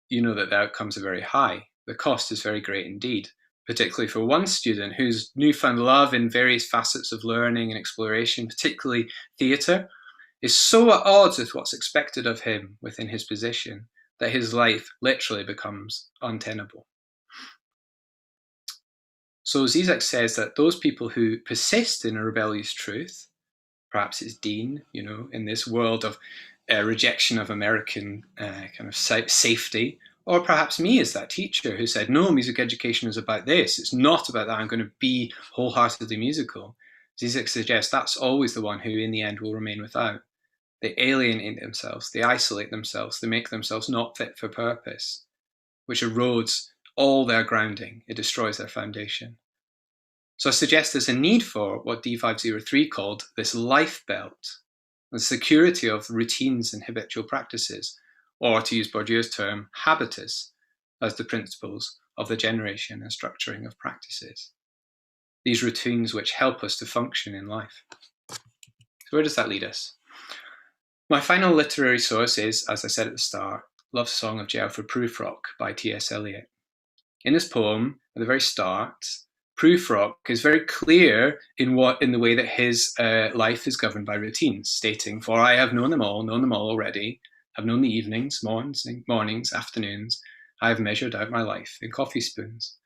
you know that the outcomes are very high. The cost is very great indeed, particularly for one student whose newfound love in various facets of learning and exploration, particularly theatre, is so at odds with what's expected of him within his position that his life literally becomes untenable. So Zizek says that those people who persist in a rebellious truth, perhaps it's Dean, in this world of rejection of American kind of safety, or perhaps me as that teacher who said, no, music education is about this. It's not about that. I'm going to be wholeheartedly musical. Zizek suggests that's always the one who in the end will remain without. They alienate themselves, they isolate themselves, they make themselves not fit for purpose, which erodes all their grounding. It destroys their foundation. So I suggest there's a need for what D503 called this life belt, the security of routines and habitual practices, or to use Bourdieu's term, habitus, as the principles of the generation and structuring of practices. These routines which help us to function in life. So where does that lead us? My final literary source is, as I said at the start, Love Song of J. Alfred Prufrock by T.S. Eliot. In this poem, at the very start, Prufrock is very clear in the way that his life is governed by routines, stating, for I have known them all already, have known the evenings, mornings, afternoons, I have measured out my life in coffee spoons.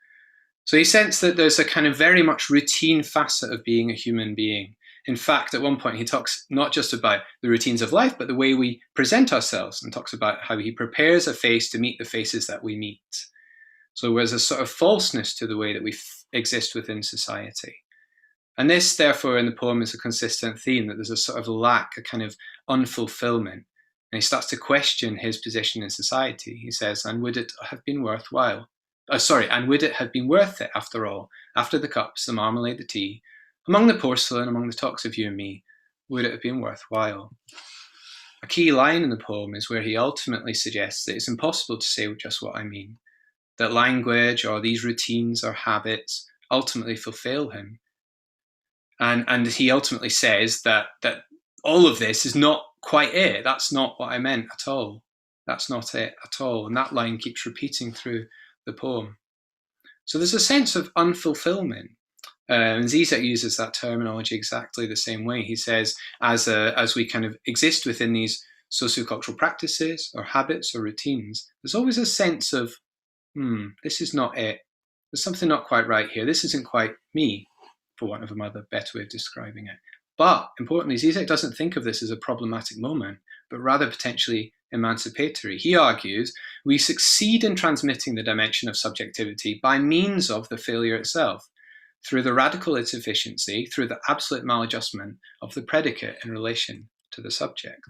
So he sensed that there's a kind of very much routine facet of being a human being. In fact, at one point he talks not just about the routines of life, but the way we present ourselves, and talks about how he prepares a face to meet the faces that we meet. So there's a sort of falseness to the way that we exist within society. And this, therefore, in the poem is a consistent theme, that there's a sort of lack, a kind of unfulfillment. And he starts to question his position in society. He says, and would it have been worthwhile? And would it have been worth it after all? After the cups, the marmalade, the tea, among the porcelain, among the talks of you and me, would it have been worthwhile? A key line in the poem is where he ultimately suggests that it's impossible to say just what I mean, that language or these routines or habits ultimately fulfill him. And he ultimately says that all of this is not quite it. That's not what I meant at all. That's not it at all. And that line keeps repeating through the poem. So there's a sense of unfulfillment. And Zizek uses that terminology exactly the same way. He says, as we kind of exist within these sociocultural practices or habits or routines, there's always a sense of, this is not it. There's something not quite right here. This isn't quite me, for want of a better way of describing it. But importantly, Zizek doesn't think of this as a problematic moment, but rather potentially emancipatory. He argues we succeed in transmitting the dimension of subjectivity by means of the failure itself, through the radical insufficiency, through the absolute maladjustment of the predicate in relation to the subject.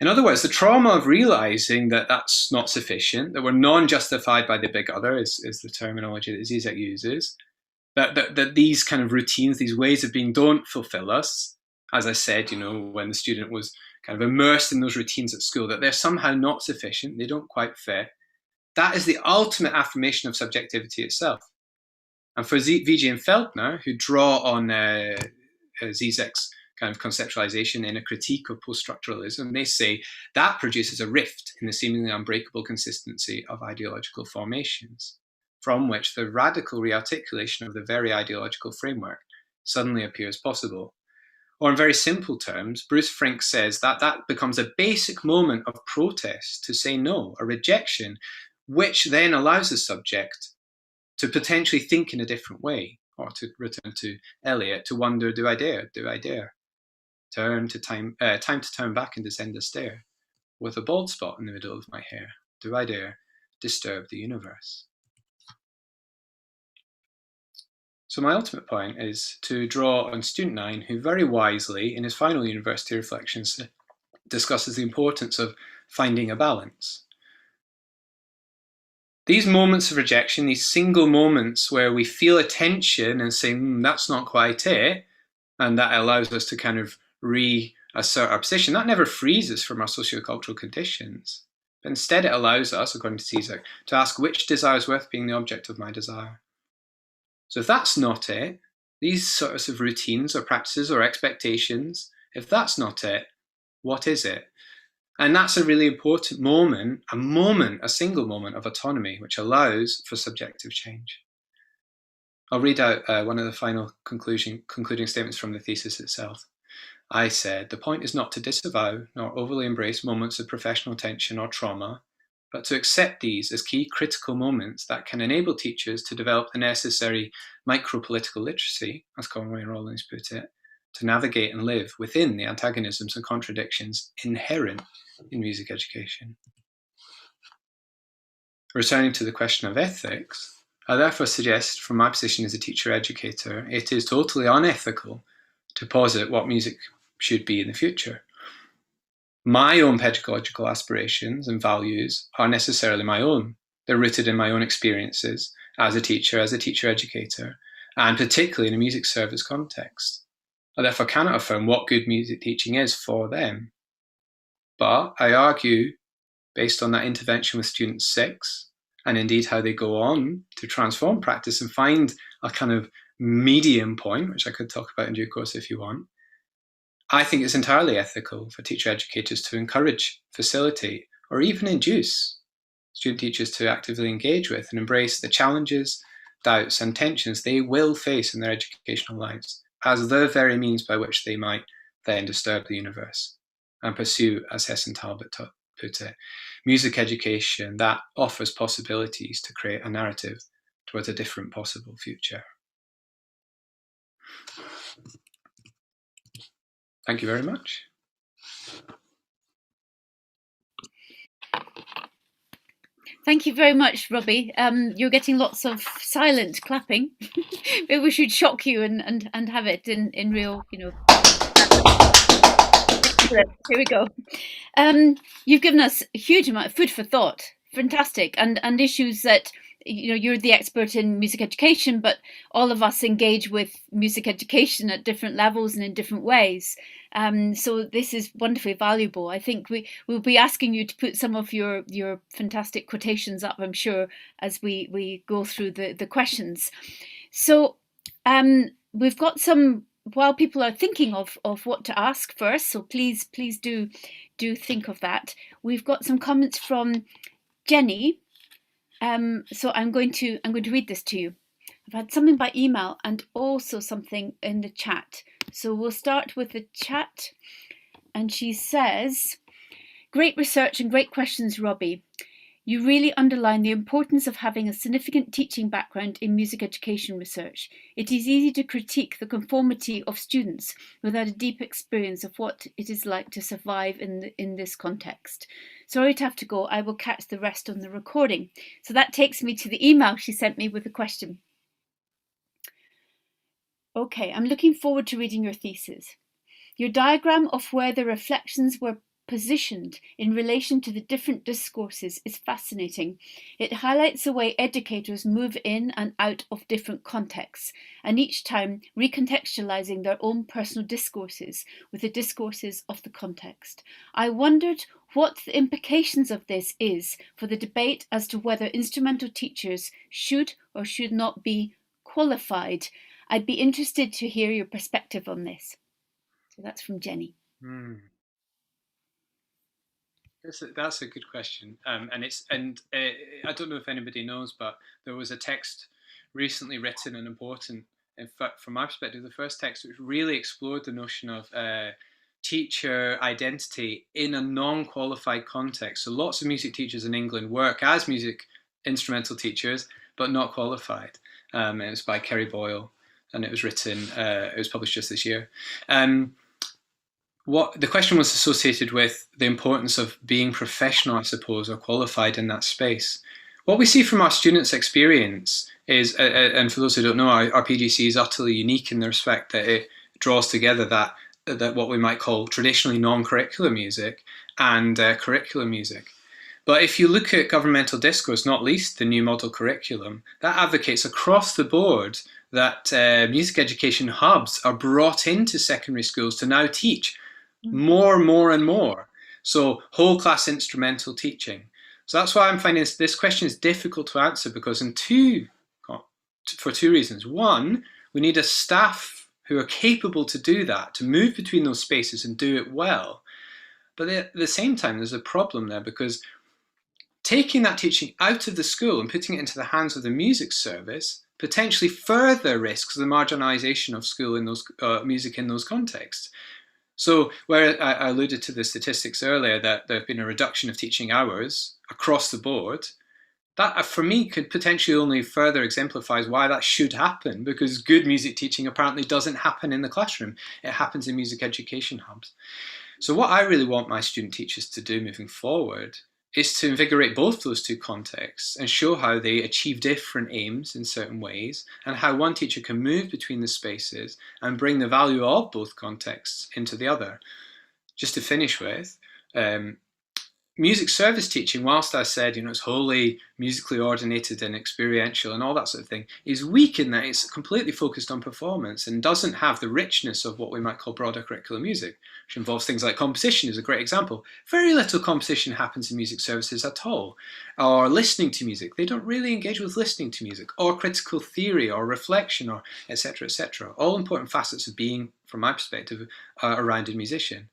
In other words, the trauma of realizing that that's not sufficient, that we're non-justified by the big other, is the terminology that Zizek uses, that these kind of routines, these ways of being don't fulfill us. As I said, when the student was kind of immersed in those routines at school, that they're somehow not sufficient, they don't quite fit. That is the ultimate affirmation of subjectivity itself. And for Vici and Feldner, who draw on Zizek's kind of conceptualization in a critique of post-structuralism, they say that produces a rift in the seemingly unbreakable consistency of ideological formations, from which the radical rearticulation of the very ideological framework suddenly appears possible. Or in very simple terms, Bruce Frink says that becomes a basic moment of protest to say no, a rejection, which then allows the subject to potentially think in a different way, or to return to Eliot, to wonder, do I dare? Do I dare? Time to turn back and descend the stair, with a bald spot in the middle of my hair. Do I dare disturb the universe? So my ultimate point is to draw on student 9, who very wisely, in his final university reflections, discusses the importance of finding a balance. These moments of rejection, these single moments where we feel a tension and say, that's not quite it, and that allows us to kind of reassert our position, that never frees us from our sociocultural conditions. But instead it allows us, according to Zizek, to ask which desire is worth being the object of my desire. So if that's not it, these sorts of routines or practices or expectations, if that's not it, what is it? And that's a really important moment, a single moment of autonomy, which allows for subjective change. I'll read out one of the final concluding statements from the thesis itself. I said, the point is not to disavow nor overly embrace moments of professional tension or trauma, but to accept these as key critical moments that can enable teachers to develop the necessary micro-political literacy, as Conway Rawlings put it, to navigate and live within the antagonisms and contradictions inherent in music education. Returning to the question of ethics, I therefore suggest, from my position as a teacher-educator, it is totally unethical to posit what music should be in the future. My own pedagogical aspirations and values are necessarily my own. They're rooted in my own experiences as a teacher-educator, and particularly in a music service context. I therefore cannot affirm what good music teaching is for them. But I argue, based on that intervention with student 6, and indeed how they go on to transform practice and find a kind of medium point, which I could talk about in due course if you want, I think it's entirely ethical for teacher educators to encourage, facilitate, or even induce student teachers to actively engage with and embrace the challenges, doubts, and tensions they will face in their educational lives as the very means by which they might then disturb the universe and pursue, as Hess and Talbot put it, music education that offers possibilities to create a narrative towards a different possible future. Thank you very much. Thank you very much, Robbie. You're getting lots of silent clapping. Maybe we should shock you and have it in real, Here we go. You've given us a huge amount of food for thought. Fantastic. And issues that, you're the expert in music education, but all of us engage with music education at different levels and in different ways. So this is wonderfully valuable. I think we'll be asking you to put some of your fantastic quotations up, I'm sure, as we go through the questions. So we've got some, while people are thinking of what to ask first, so please do think of that. We've got some comments from Jenny. So I'm going to read this to you. I've had something by email and also something in the chat. So we'll start with the chat. And she says, "Great research and great questions, Robbie. You really underline the importance of having a significant teaching background in music education research. It is easy to critique the conformity of students without a deep experience of what it is like to survive in this context. Sorry to have to go. I will catch the rest on the recording." So that takes me to the email she sent me with a question. Okay, I'm looking forward to reading your thesis. Your diagram of where the reflections were positioned in relation to the different discourses is fascinating. It highlights the way educators move in and out of different contexts, and each time recontextualizing their own personal discourses with the discourses of the context. I wondered what the implications of this is for the debate as to whether instrumental teachers should or should not be qualified. I'd be interested to hear your perspective on this. So that's from Jenny. That's a good question, and I don't know if anybody knows, but there was a text recently written and important. In fact, from my perspective, the first text which really explored the notion of teacher identity in a non-qualified context. So lots of music teachers in England work as music instrumental teachers, but not qualified. It was by Kerry Boyle, and it was written. It was published just this year. What the question was associated with the importance of being professional, I suppose, or qualified in that space. What we see from our students' experience is, and for those who don't know, our PGC is utterly unique in the respect that it draws together that what we might call traditionally non-curricular music and curricular music. But if you look at governmental discourse, not least the new model curriculum, that advocates across the board that music education hubs are brought into secondary schools to now teach more and more. So whole class instrumental teaching. So that's why I'm finding this question is difficult to answer, because for two reasons. One, we need a staff who are capable to do that, to move between those spaces and do it well. But at the same time, there's a problem there, because taking that teaching out of the school and putting it into the hands of the music service potentially further risks the marginalisation of school in those music in those contexts. So where I alluded to the statistics earlier that there have been a reduction of teaching hours across the board, that for me could potentially only further exemplifies why that should happen, because good music teaching apparently doesn't happen in the classroom. It happens in music education hubs. So what I really want my student teachers to do moving forward is to invigorate both those two contexts and show how they achieve different aims in certain ways, and how one teacher can move between the spaces and bring the value of both contexts into the other. Just to finish with, music service teaching, whilst I said, it's wholly musically ordinated and experiential and all that sort of thing, is weak in that it's completely focused on performance and doesn't have the richness of what we might call broader curricular music, which involves things like composition is a great example. Very little composition happens in music services at all. Or listening to music. They don't really engage with listening to music, or critical theory, or reflection, or etc., etc. All important facets of being, from my perspective, a rounded musician.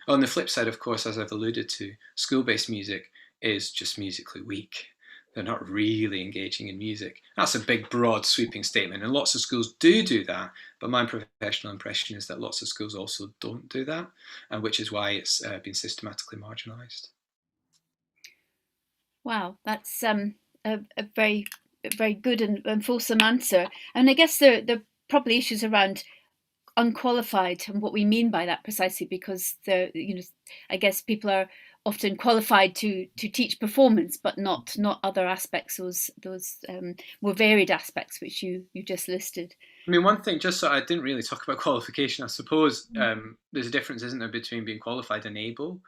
On the flip side, of course, as I've alluded to, school-based music is just musically weak. They're not really engaging in music. That's a big, broad, sweeping statement, and lots of schools do that, but my professional impression is that lots of schools also don't do that, and which is why it's been systematically marginalised. Wow, that's a very good and fulsome answer. And I guess there are probably issues around unqualified and what we mean by that precisely, because I guess people are often qualified to teach performance, but not other aspects, those more varied aspects which you just listed. I mean, one thing, just so I didn't really talk about qualification, I suppose there's a difference, isn't there, between being qualified and able.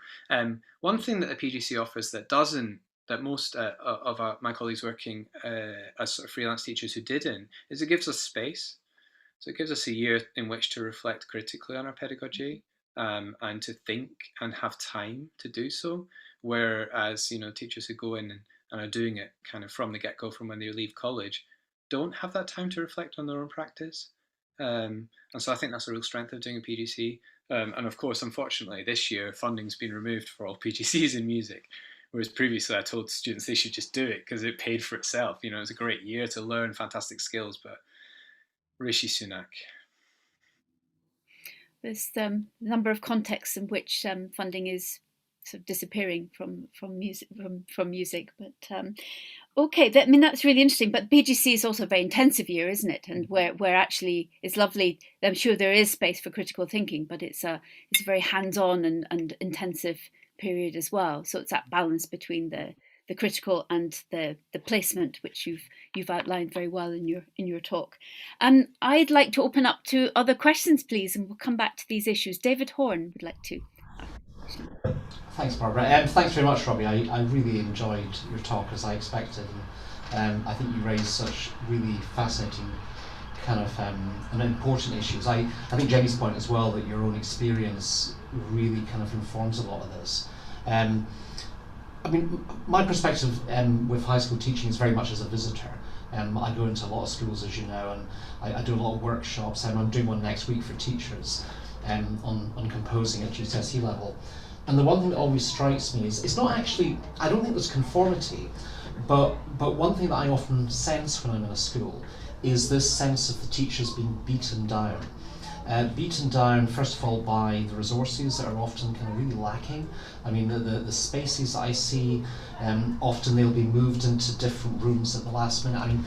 One thing that the PGC offers that most of my colleagues working as sort of freelance teachers who didn't, is it gives us space. So it gives us a year in which to reflect critically on our pedagogy and to think and have time to do so. Whereas, teachers who go in and are doing it kind of from the get-go, from when they leave college, don't have that time to reflect on their own practice. And so I think that's a real strength of doing a PGC. And of course, unfortunately, this year funding's been removed for all PGCs in music, whereas previously I told students they should just do it because it paid for itself. You know, it was a great year to learn fantastic skills, but Rishi Sunak. There's a number of contexts in which funding is sort of disappearing from music, but okay, I mean that's really interesting. But BGC is also a very intensive year, isn't it? And where actually it's lovely. I'm sure there is space for critical thinking, but it's a very hands-on and intensive period as well. So it's that balance between the critical and the placement, which you've outlined very well in your talk. I'd like to open up to other questions, please, and we'll come back to these issues. David Horn would like to. Thanks, Barbara. Thanks very much, Robbie. I really enjoyed your talk, as I expected. I think you raised such really fascinating kind of and important issues. I think Jenny's point as well, that your own experience really kind of informs a lot of this. I mean, my perspective with high school teaching is very much as a visitor. I go into a lot of schools, as you know, and I do a lot of workshops, and I'm doing one next week for teachers on composing at GCSE level. And the one thing that always strikes me is, it's not actually, I don't think there's conformity, but one thing that I often sense when I'm in a school is this sense of the teachers being beaten down. Beaten down, first of all, by the resources that are often kind of really lacking. I mean, the spaces that I see, often they'll be moved into different rooms at the last minute. I mean,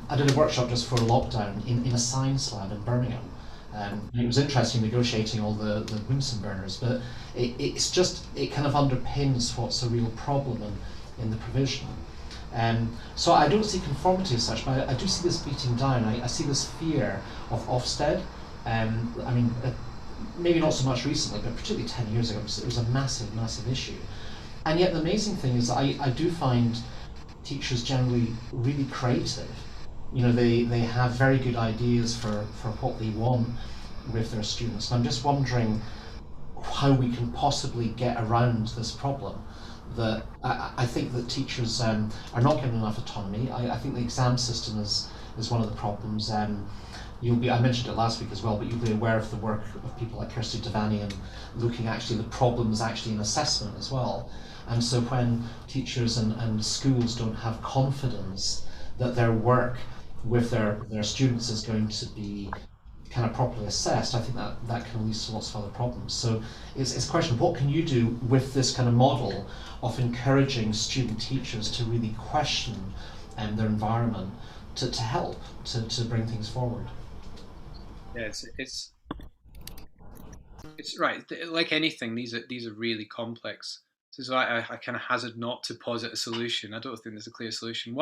I did a workshop just for lockdown in a science lab in Birmingham. And it was interesting negotiating all the Bunsen burners, but it kind of underpins what's a real problem in the provision. So I don't see conformity as such, but I do see this beating down. I see this fear of Ofsted. I mean, maybe not so much recently, but particularly 10 years ago, it was a massive, massive issue. And yet the amazing thing is that I do find teachers generally really creative. You know, they have very good ideas for what they want with their students. And I'm just wondering how we can possibly get around this problem. That I think that teachers are not given enough autonomy. I think the exam system is one of the problems. I mentioned it last week as well, but you'll be aware of the work of people like Kirsty Devaney and looking actually the problems actually in assessment as well. And so when teachers and schools don't have confidence that their work with their students is going to be kind of properly assessed, I think that can lead to lots of other problems. So it's a question of what can you do with this kind of model of encouraging student teachers to really question their environment to help to bring things forward. Yeah, it's right. Like anything, these are really complex. So I kind of hazard not to posit a solution. I don't think there's a clear solution.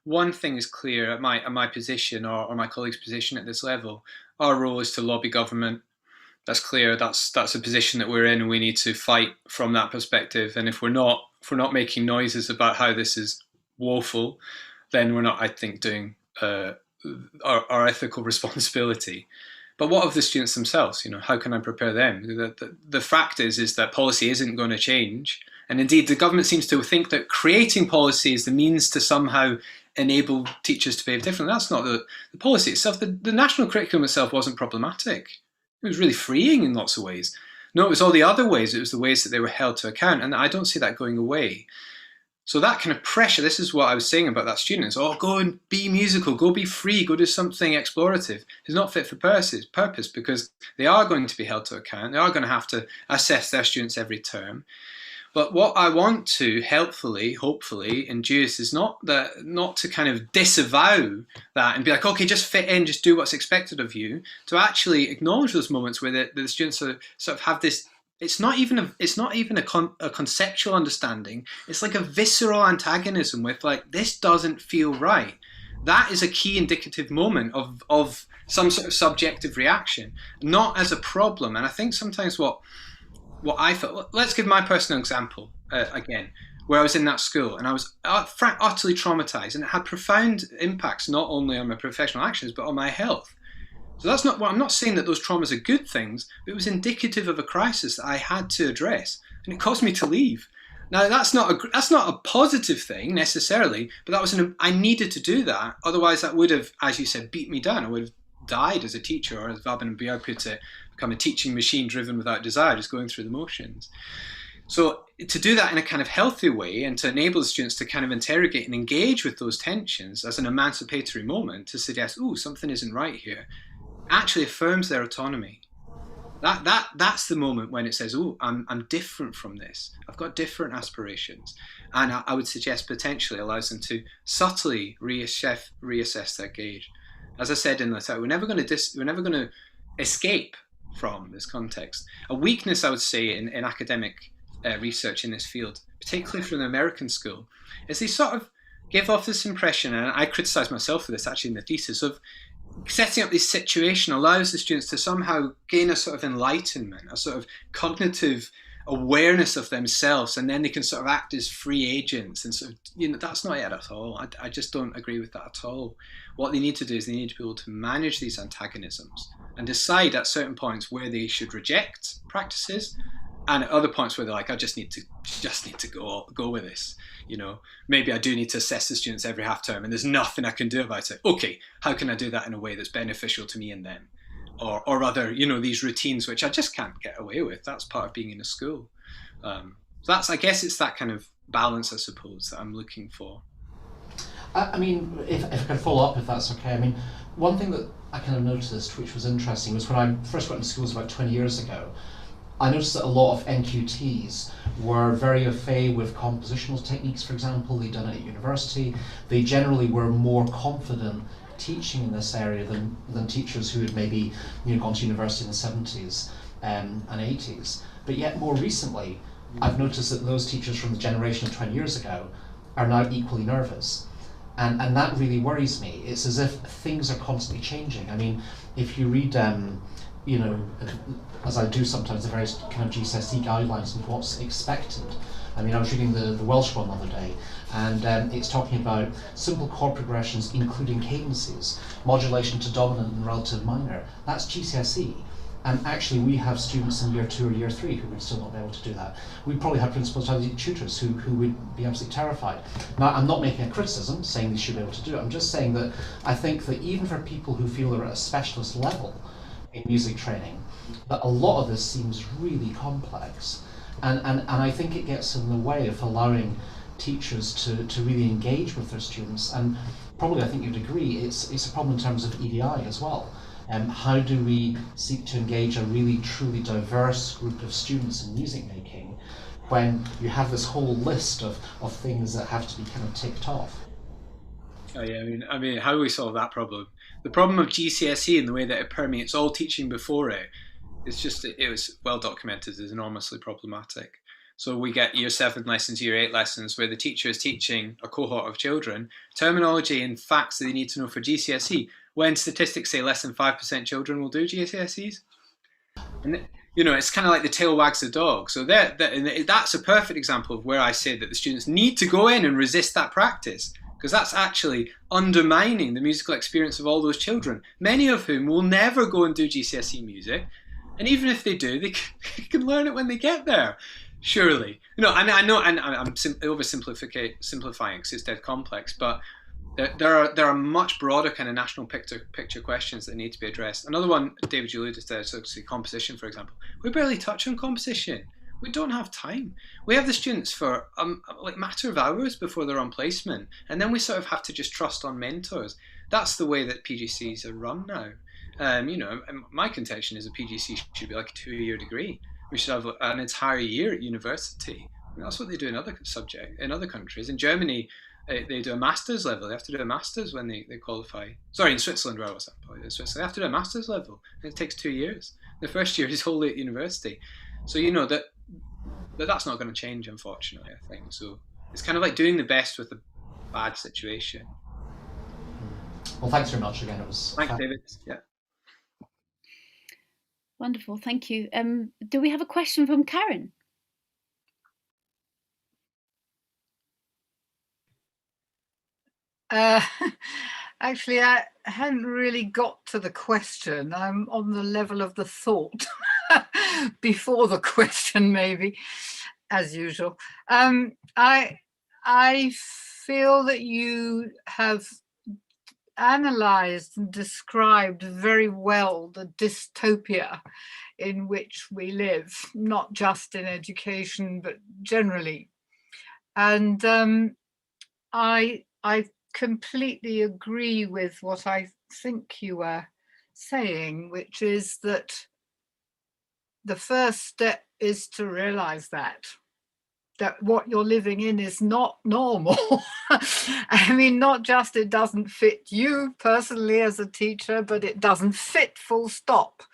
One thing is clear at my position or my colleagues' position at this level. Our role is to lobby government. That's clear. That's a position that we're in, and we need to fight from that perspective. And if we're not making noises about how this is woeful, then we're not, I think, doing our ethical responsibility. But what of the students themselves? You know, how can I prepare them? The fact is that policy isn't going to change. And indeed, the government seems to think that creating policy is the means to somehow enable teachers to behave differently. That's not the policy itself. The national curriculum itself wasn't problematic. It was really freeing in lots of ways. No, it was all the other ways. It was the ways that they were held to account. And I don't see that going away. So that kind of pressure, this is what I was saying about that student, is, go and be musical, go be free, go do something explorative, is not fit for purpose, because they are going to be held to account. They are going to have to assess their students every term. But what I want to hopefully induce is not to kind of disavow that and be like, okay, just fit in, just do what's expected of you, to actually acknowledge those moments where the students are, sort of have this. It's not even a conceptual understanding. It's like a visceral antagonism with like, this doesn't feel right. That is a key indicative moment of some sort of subjective reaction, not as a problem. And I think sometimes what I felt, let's give my personal example again, where I was in that school and I was utterly traumatized, and it had profound impacts not only on my professional actions, but on my health. So that's not what I'm not saying that those traumas are good things, but it was indicative of a crisis that I had to address, and it caused me to leave. Now that's not a positive thing necessarily, but that was I needed to do that. Otherwise, that would have, as you said, beat me down. I would have died as a teacher, or as Vaban and Bier put it, become a teaching machine driven without desire, just going through the motions. So to do that in a kind of healthy way and to enable the students to kind of interrogate and engage with those tensions as an emancipatory moment to suggest, oh, something isn't right here, actually affirms their autonomy. That's the moment when it says, oh, I'm different from this. I've got different aspirations. And I would suggest potentially allows them to subtly reassess their gauge. As I said in the title, we're never going to escape from this context. A weakness, I would say, in academic research in this field, particularly from the American school, is they sort of give off this impression, and I criticise myself for this actually in the thesis, of setting up this situation allows the students to somehow gain a sort of enlightenment, a sort of cognitive awareness of themselves, and then they can sort of act as free agents. And sort of, that's not it at all. I just don't agree with that at all. What they need to do is they need to be able to manage these antagonisms and decide at certain points where they should reject practices, and at other points where they're like, I just need to go with this. Maybe I do need to assess the students every half term, and there's nothing I can do about it. Okay, how can I do that in a way that's beneficial to me and them? Or rather, these routines which I just can't get away with. That's part of being in a school. I guess it's that kind of balance, I suppose, that I'm looking for. I mean, if I could follow up, if that's okay. I mean, one thing that I kind of noticed, which was interesting, was when I first went to schools about 20 years ago, I noticed that a lot of NQTs were very au fait with compositional techniques, for example. They'd done it at university. They generally were more confident teaching in this area than teachers who had maybe gone to university in the 70s and 80s. But yet more recently, I've noticed that those teachers from the generation of 20 years ago are now equally nervous. And that really worries me. It's as if things are constantly changing. I mean, if you read as I do sometimes, the various kind of GCSE guidelines and what's expected. I mean, I was reading the Welsh one the other day, and it's talking about simple chord progressions, including cadences, modulation to dominant and relative minor. That's GCSE. And actually, we have students in year 2 or year 3 who would still not be able to do that. We probably have principal study tutors who would be absolutely terrified. Now, I'm not making a criticism saying they should be able to do it. I'm just saying that I think that even for people who feel they're at a specialist level in music training, that a lot of this seems really complex. And I think it gets in the way of allowing teachers to really engage with their students. And probably, I think you'd agree, it's a problem in terms of EDI as well. How do we seek to engage a really truly diverse group of students in music making when you have this whole list of things that have to be kind of ticked off? Oh yeah, I mean, how do we solve that problem? The problem of GCSE and the way that it permeates all teaching before it, it was well documented as enormously problematic. So we get year 7 lessons, year 8 lessons, where the teacher is teaching a cohort of children terminology and facts that they need to know for GCSE, when statistics say less than 5% children will do GCSEs. And it's kind of like the tail wags the dog. So that's a perfect example of where I say that the students need to go in and resist that practice, because that's actually undermining the musical experience of all those children, many of whom will never go and do GCSE music. And even if they do, they can learn it when they get there, surely. I know, and I'm oversimplifying because it's dead complex, but there are much broader kind of national picture questions that need to be addressed. Another one, David, you alluded to, so composition, for example. We barely touch on composition. We don't have time. We have the students for like matter of hours before they're on placement, and then we sort of have to just trust on mentors. That's the way that PGCs are run now. My contention is a PGC should be like a 2-year degree. We should have an entire year at university. I mean, that's what they do in other countries. In Germany, they do a master's level. They have to do a master's when they qualify. Sorry, in Switzerland, where I was at, in Switzerland, they have to do a master's level, and it takes 2 years. The first year is wholly at university. So that's not going to change, unfortunately, I think. So it's kind of like doing the best with a bad situation. Well, thanks very much again. It was Thanks, David. Yeah. Wonderful, thank you. Do we have a question from Karen? Actually, I hadn't really got to the question. I'm on the level of the thought before the question, maybe, as usual. I feel that you have analysed and described very well the dystopia in which we live, not just in education, but generally. And I completely agree with what I think you were saying, which is that the first step is to realise that what you're living in is not normal. I mean, not just it doesn't fit you personally as a teacher, but it doesn't fit, full stop.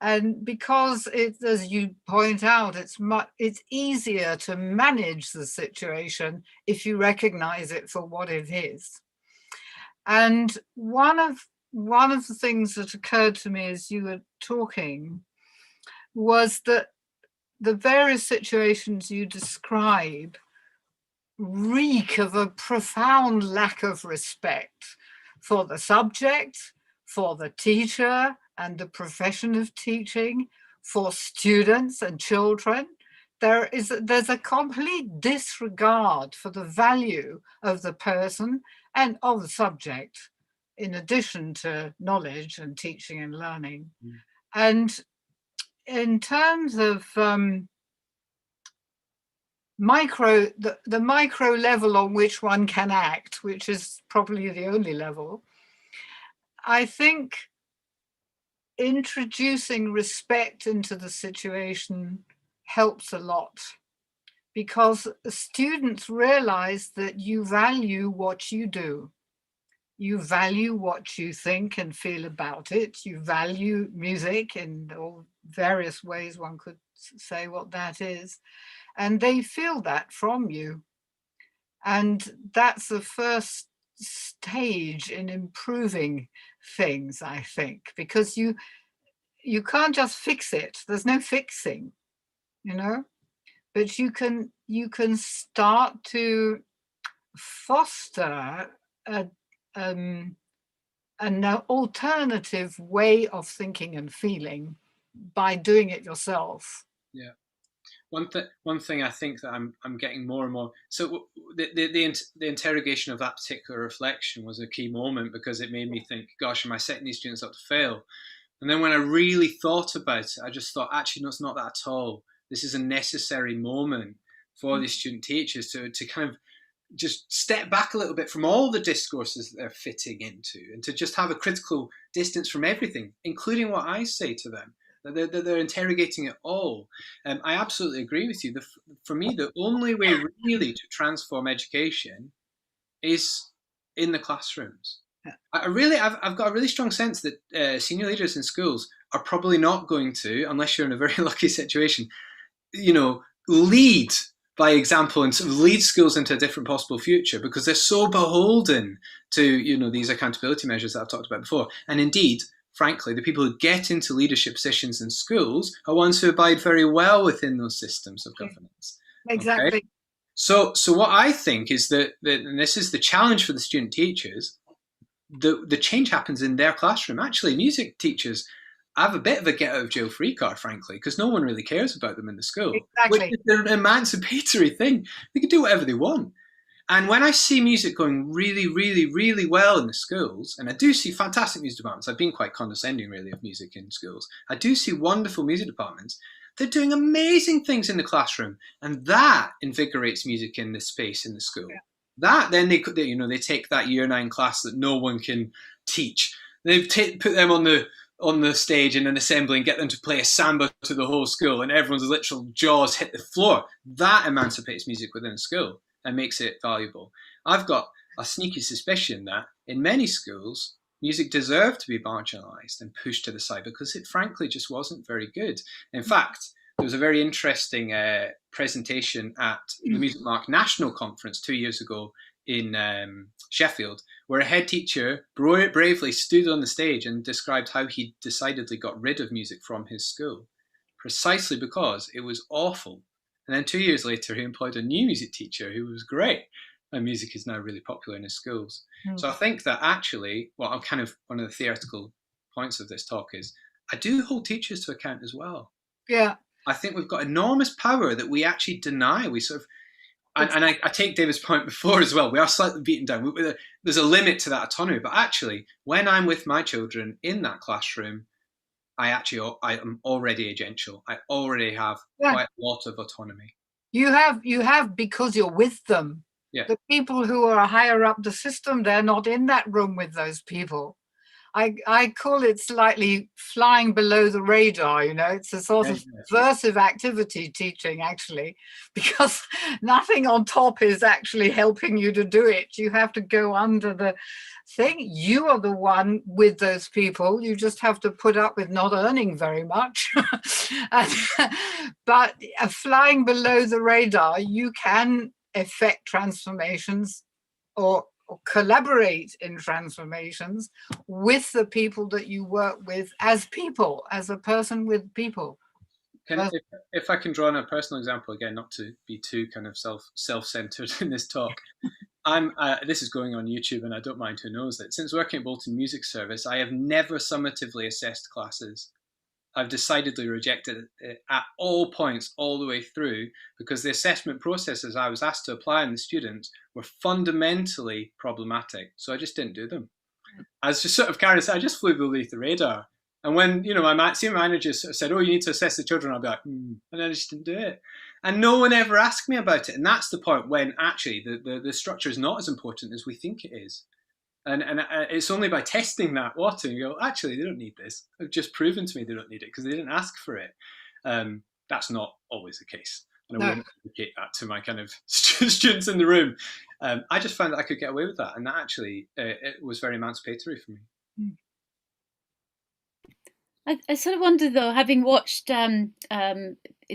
And because it's, as you point out, it's easier to manage the situation if you recognize it for what it is. And one of the things that occurred to me as you were talking was that the various situations you describe reek of a profound lack of respect for the subject, for the teacher and the profession of teaching, for students and children. There's a complete disregard for the value of the person and of the subject, in addition to knowledge and teaching and learning. And in terms of the micro level on which one can act, which is probably the only level, I think introducing respect into the situation helps a lot, because students realize that you value what you do. You value what you think and feel about it. You value music in all various ways one could say what that is. And they feel that from you. And that's the first stage in improving things, I think, because you can't just fix it. There's no fixing, you know, but you can start to foster an alternative way of thinking and feeling by doing it yourself. Yeah. One thing I think that I'm getting more and more. So the interrogation of that particular reflection was a key moment, because it made me think, gosh, am I setting these students up to fail? And then when I really thought about it, I just thought, actually, no, it's not that at all. This is a necessary moment for the student teachers to kind of just step back a little bit from all the discourses that they're fitting into, and to just have a critical distance from everything, including what I say to them. They're interrogating it all. I absolutely agree with you. For me, the only way really to transform education is in the classrooms. I've got a really strong sense that senior leaders in schools are probably not going to, unless you're in a very lucky situation, lead by example and sort of lead schools into a different possible future, because they're so beholden to, these accountability measures that I've talked about before. And indeed, frankly, the people who get into leadership positions in schools are ones who abide very well within those systems of governance. Exactly. Okay? So what I think is that, and this is the challenge for the student teachers, the change happens in their classroom. Actually, music teachers have a bit of a get out of jail free card, frankly, because no one really cares about them in the school. Exactly. Which is an emancipatory thing. They can do whatever they want. And when I see music going really, really, really well in the schools, and I do see fantastic music departments, I've been quite condescending really of music in schools. I do see wonderful music departments. They're doing amazing things in the classroom, and that invigorates music in the space in the school. Yeah. That then they take that year 9 class that no one can teach. They put them on the stage in an assembly and get them to play a samba to the whole school, and everyone's literal jaws hit the floor. That emancipates music within a school and makes it valuable. I've got a sneaky suspicion that in many schools, music deserved to be marginalised and pushed to the side because it frankly just wasn't very good. In fact, there was a very interesting presentation at the Music Mark National Conference 2 years ago in Sheffield, where a head teacher bravely stood on the stage and described how he decidedly got rid of music from his school, precisely because it was awful. And then 2 years later, he employed a new music teacher who was great. And music is now really popular in his schools. Mm. So I think that actually, one of the theoretical points of this talk is, I do hold teachers to account as well. Yeah. I think we've got enormous power that we actually deny. We sort of, And I take David's point before as well. We are slightly beaten down. There's a limit to that autonomy. But actually, when I'm with my children in that classroom, I am already agential. I already have quite a lot of autonomy. You have because you're with them. Yeah. The people who are higher up the system, they're not in that room with those people. I call it slightly flying below the radar, you know. It's a sort of subversive activity, teaching, actually, because nothing on top is actually helping you to do it. You have to go under the thing. You are the one with those people. You just have to put up with not earning very much. But flying below the radar, you can effect transformations or collaborate in transformations with the people that you work with as people, as a person with people. If I can draw on a personal example again, not to be too kind of self-centered in this talk, this is going on YouTube, and I don't mind who knows it. Since working at Bolton Music Service, I have never summatively assessed classes. I've decidedly rejected it at all points, all the way through, because the assessment processes I was asked to apply on the students were fundamentally problematic. So I just didn't do them. I was just sort of careless. I just flew beneath the radar. And when, you know, my senior manager sort of said, "Oh, you need to assess the children," I'll be like, and I just didn't do it. And no one ever asked me about it. And that's the point when actually the structure is not as important as we think it is. And it's only by testing that water and you go, actually, they don't need this. They've just proven to me they don't need it because they didn't ask for it. That's not always the case. And I wouldn't communicate that to my kind of students in the room. I just found that I could get away with that. And that actually, it was very emancipatory for me. I sort of wonder, though, having watched in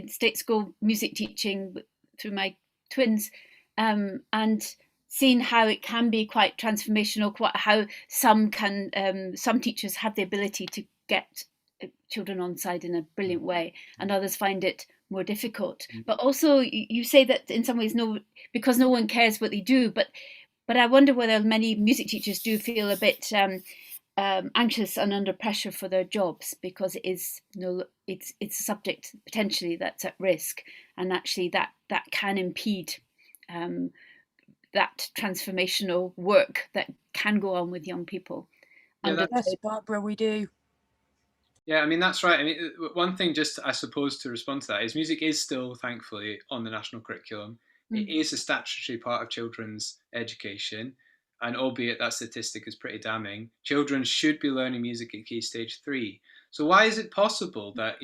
state school music teaching through my twins and seen how it can be quite transformational, how some teachers have the ability to get children on side in a brilliant way, and others find it more difficult. But also, you say that in some ways, because no one cares what they do. But I wonder whether many music teachers do feel a bit anxious and under pressure for their jobs, because it's a subject potentially that's at risk, and actually that can impede that transformational work that can go on with young people. Yes, Barbara, we do. Yeah, I mean, that's right. I mean, one thing just, I suppose, to respond to that is music is still, thankfully, on the national curriculum. It is a statutory part of children's education. And albeit that statistic is pretty damning, children should be learning music at Key Stage 3. So why is it possible that,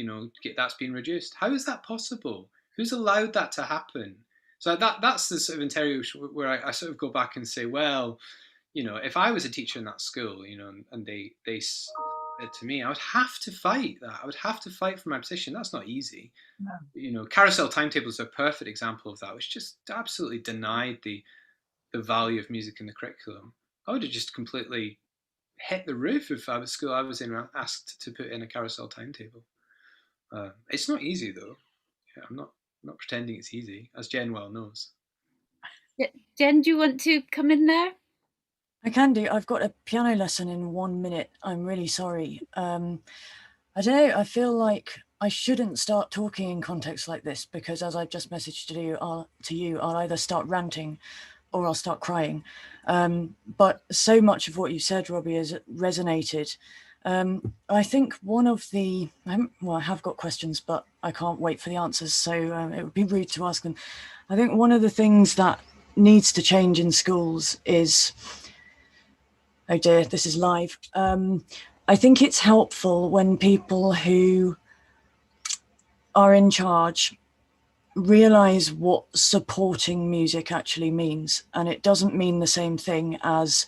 that's been reduced? How is that possible? Who's allowed that to happen? So that's the sort of interrogation where I sort of go back and say, well, if I was a teacher in that school, and they said to me, I would have to fight that. I would have to fight for my position. That's not easy. No. Carousel timetables are a perfect example of that, which just absolutely denied the value of music in the curriculum. I would have just completely hit the roof if I was school I was in asked to put in a carousel timetable. It's not easy though. I'm not pretending it's easy, as Jen well knows. Jen, do you want to come in there? I can do. I've got a piano lesson in 1 minute. I'm really sorry. I don't know. I feel like I shouldn't start talking in contexts like this, because as I've just messaged to you, I'll either start ranting or I'll start crying. But so much of what you said, Robbie, has resonated. I think one of the, I have got questions, but I can't wait for the answers, so it would be rude to ask them. I think one of the things that needs to change in schools is, oh dear, this is live. I think it's helpful when people who are in charge realize what supporting music actually means. And it doesn't mean the same thing as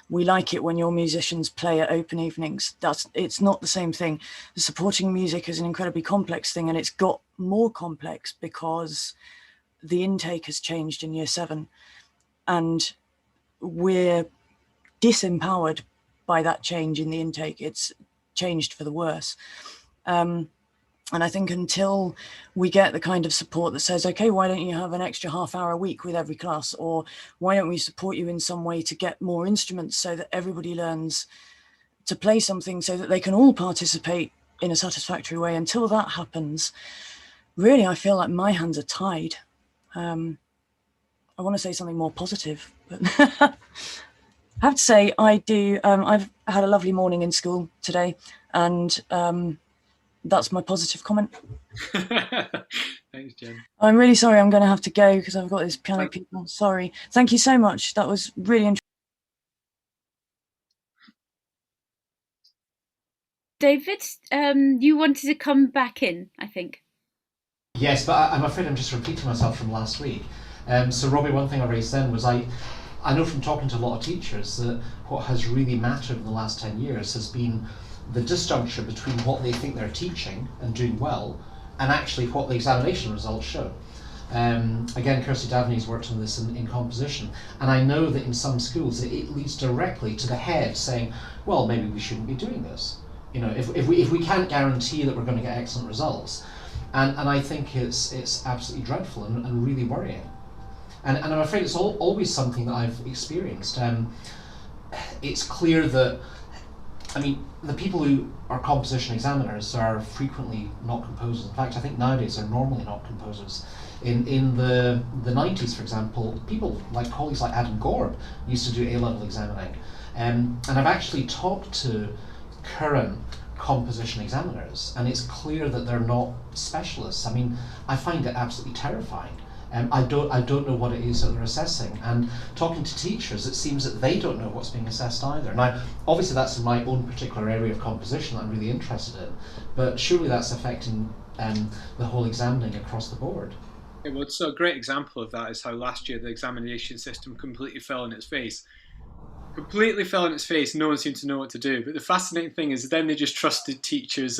we like it when your musicians play at open evenings. It's not the same thing. The supporting music is an incredibly complex thing, and it's got more complex because the intake has changed in year 7 and we're disempowered by that change in the intake. It's changed for the worse. And I think until we get the kind of support that says, okay, why don't you have an extra half hour a week with every class? Or why don't we support you in some way to get more instruments so that everybody learns to play something so that they can all participate in a satisfactory way? Until that happens, really, I feel like my hands are tied. I want to say something more positive, but I have to say I do. I've had a lovely morning in school today, and that's my positive comment. Thanks, Jen. I'm really sorry I'm going to have to go because I've got these piano people. Sorry. Thank you so much. That was really interesting. David, you wanted to come back in, I think. Yes, but I'm afraid I'm just repeating myself from last week. So Robbie, one thing I raised then was I know from talking to a lot of teachers that what has really mattered in the last 10 years has been the disjuncture between what they think they're teaching and doing well and actually what the examination results show. Again, Kirsty Daveney's worked on this in composition, and I know that in some schools it leads directly to the head saying, well, maybe we shouldn't be doing this. You know, if we can't guarantee that we're going to get excellent results, and I think it's absolutely dreadful and really worrying. And I'm afraid it's always something that I've experienced. It's clear that, I mean, the people who are composition examiners are frequently not composers. In fact, I think nowadays they're normally not composers. In the 90s, for example, people like colleagues like Adam Gorb used to do A-level examining. And I've actually talked to current composition examiners, and it's clear that they're not specialists. I mean, I find it absolutely terrifying. I don't know what it is that they're assessing, and talking to teachers, it seems that they don't know what's being assessed either. Now, obviously that's in my own particular area of composition that I'm really interested in, but surely that's affecting the whole examining across the board. Yeah, well, so a great example of that is how last year the examination system completely fell on its face. Completely fell on its face, no one seemed to know what to do. But the fascinating thing is then they just trusted teachers'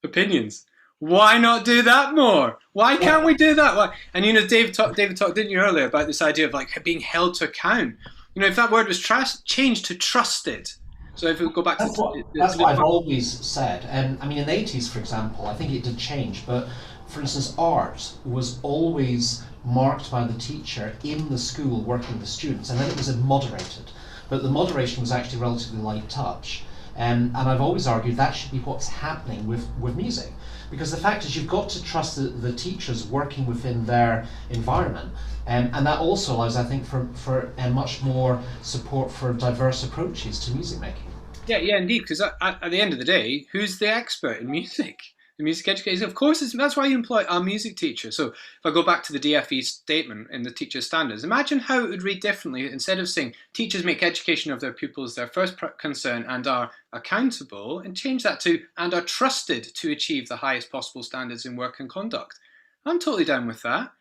opinions. Why not do that more? Why can't we do that? Why? And you know, David talked, didn't you, earlier about this idea of like being held to account. You know, if that word was changed to trusted. So if we go back that's to that's what I've always said. I mean, in the 80s, for example, I think it did change. But for instance, art was always marked by the teacher in the school working with the students, and then it was moderated. But the moderation was actually relatively light touch. And I've always argued that should be what's happening with music. Because the fact is you've got to trust the teachers working within their environment. And that also allows, I think, for a much more support for diverse approaches to music making. Yeah, indeed, because at the end of the day, who's the expert in music? The music education, of course, that's why you employ a music teacher. So if I go back to the DFE statement in the teacher standards, imagine how it would read differently. Instead of saying teachers make education of their pupils their first concern and are accountable, and change that to and are trusted to achieve the highest possible standards in work and conduct. I'm totally down with that.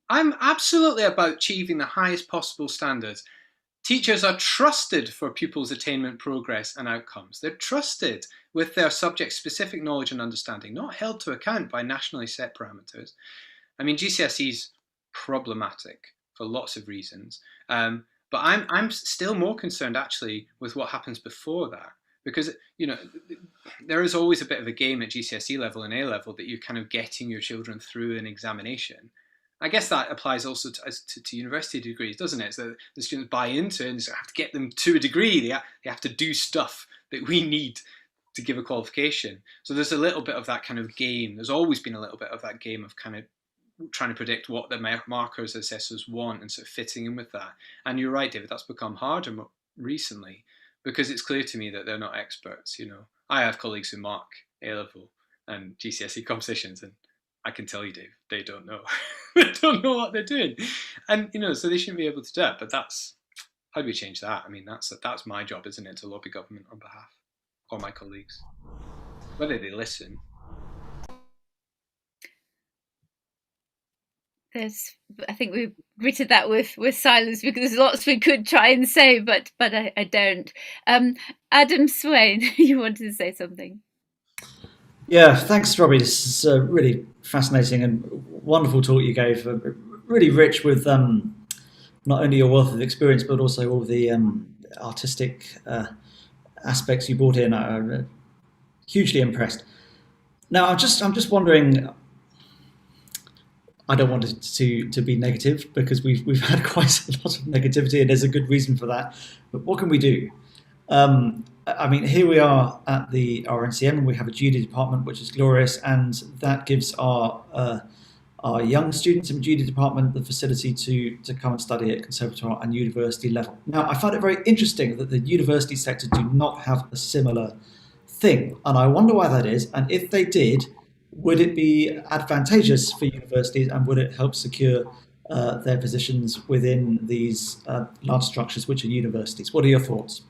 I'm absolutely about achieving the highest possible standards. Teachers are trusted for pupils' attainment, progress and outcomes. They're trusted with their subject-specific knowledge and understanding, not held to account by nationally set parameters. I mean, GCSE's problematic for lots of reasons, but I'm still more concerned actually with what happens before that, because you know there is always a bit of a game at GCSE level and A level that you're kind of getting your children through an examination. I guess that applies also to university degrees, doesn't it? So the students buy into it and have to get them to a degree. They have to do stuff that we need to give a qualification. So there's a little bit of that kind of game. There's always been a little bit of that game of kind of trying to predict what the markers assessors want and sort of fitting in with that. And you're right, David, that's become harder recently because it's clear to me that they're not experts. You know, I have colleagues who mark A-level and GCSE compositions, and I can tell you, Dave, they don't know. They don't know what they're doing. And, you know, so they shouldn't be able to do it. But how do we change that? I mean, that's my job, isn't it, to lobby government on behalf of my colleagues, whether they listen. I think we've written that with silence because there's lots we could try and say, but I don't. Adam Swain, you wanted to say something? Yeah, thanks, Robbie. This is a really fascinating and wonderful talk you gave. Really rich with not only your wealth of experience, but also all the artistic aspects you brought in. I'm hugely impressed. Now, I'm just wondering. I don't want it to be negative because we've had quite a lot of negativity, and there's a good reason for that. But what can we do? I mean, here we are at the RNCM, and we have a Judy department, which is glorious, and that gives our our young students in the junior department the facility to come and study at conservatoire and university level. Now, I find it very interesting that the university sector do not have a similar thing, and I wonder why that is, and if they did, would it be advantageous for universities, and would it help secure their positions within these large structures which are universities? What are your thoughts?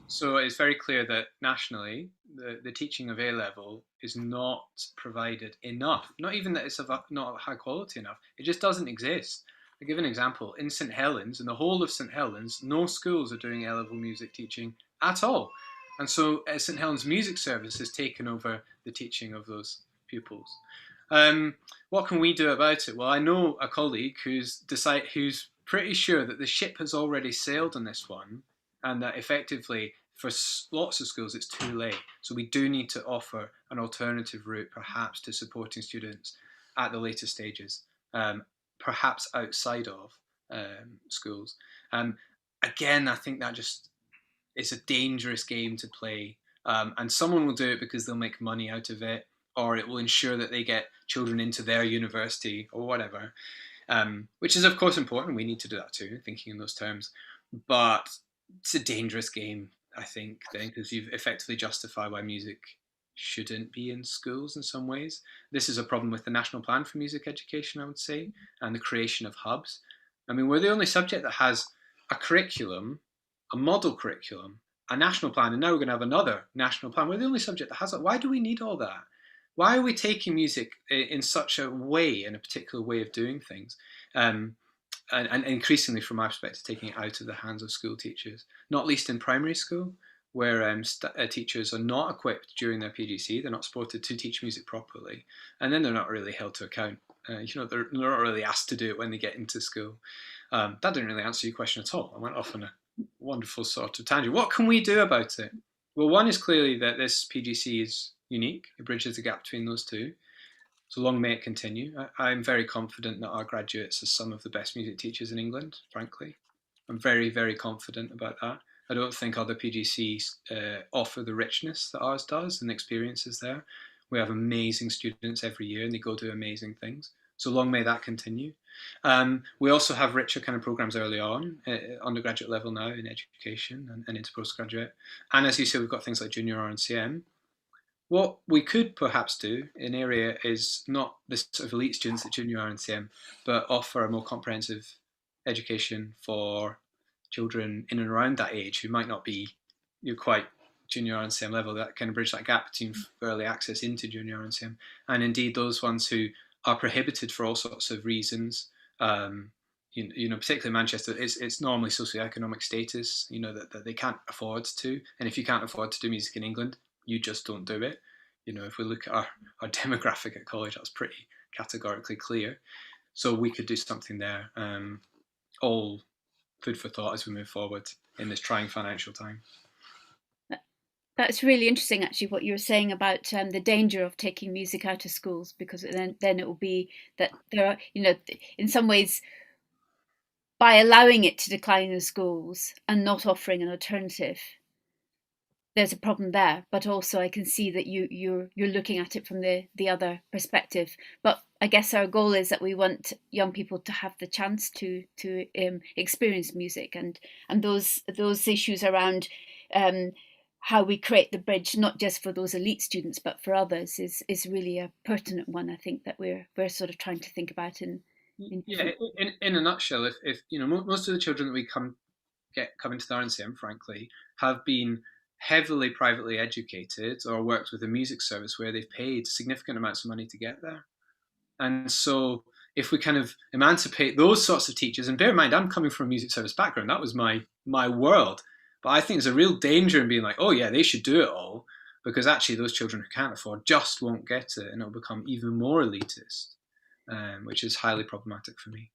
So it's very clear that nationally, the teaching of A-level is not provided enough. Not even that it's not high quality enough. It just doesn't exist. I'll give an example. In St Helens, in the whole of St Helens, no schools are doing A-level music teaching at all. And so St Helens Music Service has taken over the teaching of those pupils. What can we do about it? Well, I know a colleague who's pretty sure that the ship has already sailed on this one, and that effectively for lots of schools it's too late. So we do need to offer an alternative route perhaps to supporting students at the later stages, perhaps outside of schools. Again, I think that just is a dangerous game to play, and someone will do it because they'll make money out of it, or it will ensure that they get children into their university or whatever, which is of course important. We need to do that too, thinking in those terms. But it's a dangerous game, I think, then, because you've effectively justified why music shouldn't be in schools in some ways. This is a problem with the National Plan for Music Education, I would say, and the creation of hubs. I mean, we're the only subject that has a curriculum, a model curriculum, a national plan, and now we're going to have another national plan. We're the only subject that has it. Why do we need all that? Why are we taking music in such a way, in a particular way of doing things? And increasingly, from my perspective, taking it out of the hands of school teachers, not least in primary school, where teachers are not equipped during their PGC. They're not supported to teach music properly, and then they're not really held to account. They're not really asked to do it when they get into school. That didn't really answer your question at all. I went off on a wonderful sort of tangent. What can we do about it? Well, one is clearly that this PGC is unique. It bridges the gap between those two. So long may it continue. I'm very confident that our graduates are some of the best music teachers in England, frankly. I'm very, very confident about that. I don't think other PGCs offer the richness that ours does and the experiences there. We have amazing students every year and they go do amazing things. So long may that continue. We also have richer kind of programs early on, undergraduate level now in education and into postgraduate. And as you say, we've got things like junior RNCM. What we could perhaps do in area is not this sort of elite students at junior RNCM, but offer a more comprehensive education for children in and around that age who might not be quite junior RNCM level, that kind of bridge that gap between early access into junior RNCM, and indeed those ones who are prohibited for all sorts of reasons. Particularly in Manchester, it's normally socioeconomic status, that they can't afford to. And if you can't afford to do music in England, you just don't do it. If we look at our demographic at college, that's pretty categorically clear. So we could do something there. All food for thought as we move forward in this trying financial time. That's really interesting, actually, what you were saying about the danger of taking music out of schools, because then it will be that there are, in some ways, by allowing it to decline in schools and not offering an alternative, there's a problem there. But also, I can see that you're looking at it from the other perspective. But I guess our goal is that we want young people to have the chance to experience music, and those issues around how we create the bridge, not just for those elite students, but for others, is really a pertinent one. I think that we're sort of trying to think about in a nutshell. If most of the children that we come into the RNCM, frankly, have been heavily privately educated or worked with a music service where they've paid significant amounts of money to get there. And so if we kind of emancipate those sorts of teachers, and bear in mind, I'm coming from a music service background, that was my world. But I think there's a real danger in being like, oh yeah, they should do it all, because actually those children who can't afford just won't get it, and it'll become even more elitist, which is highly problematic for me.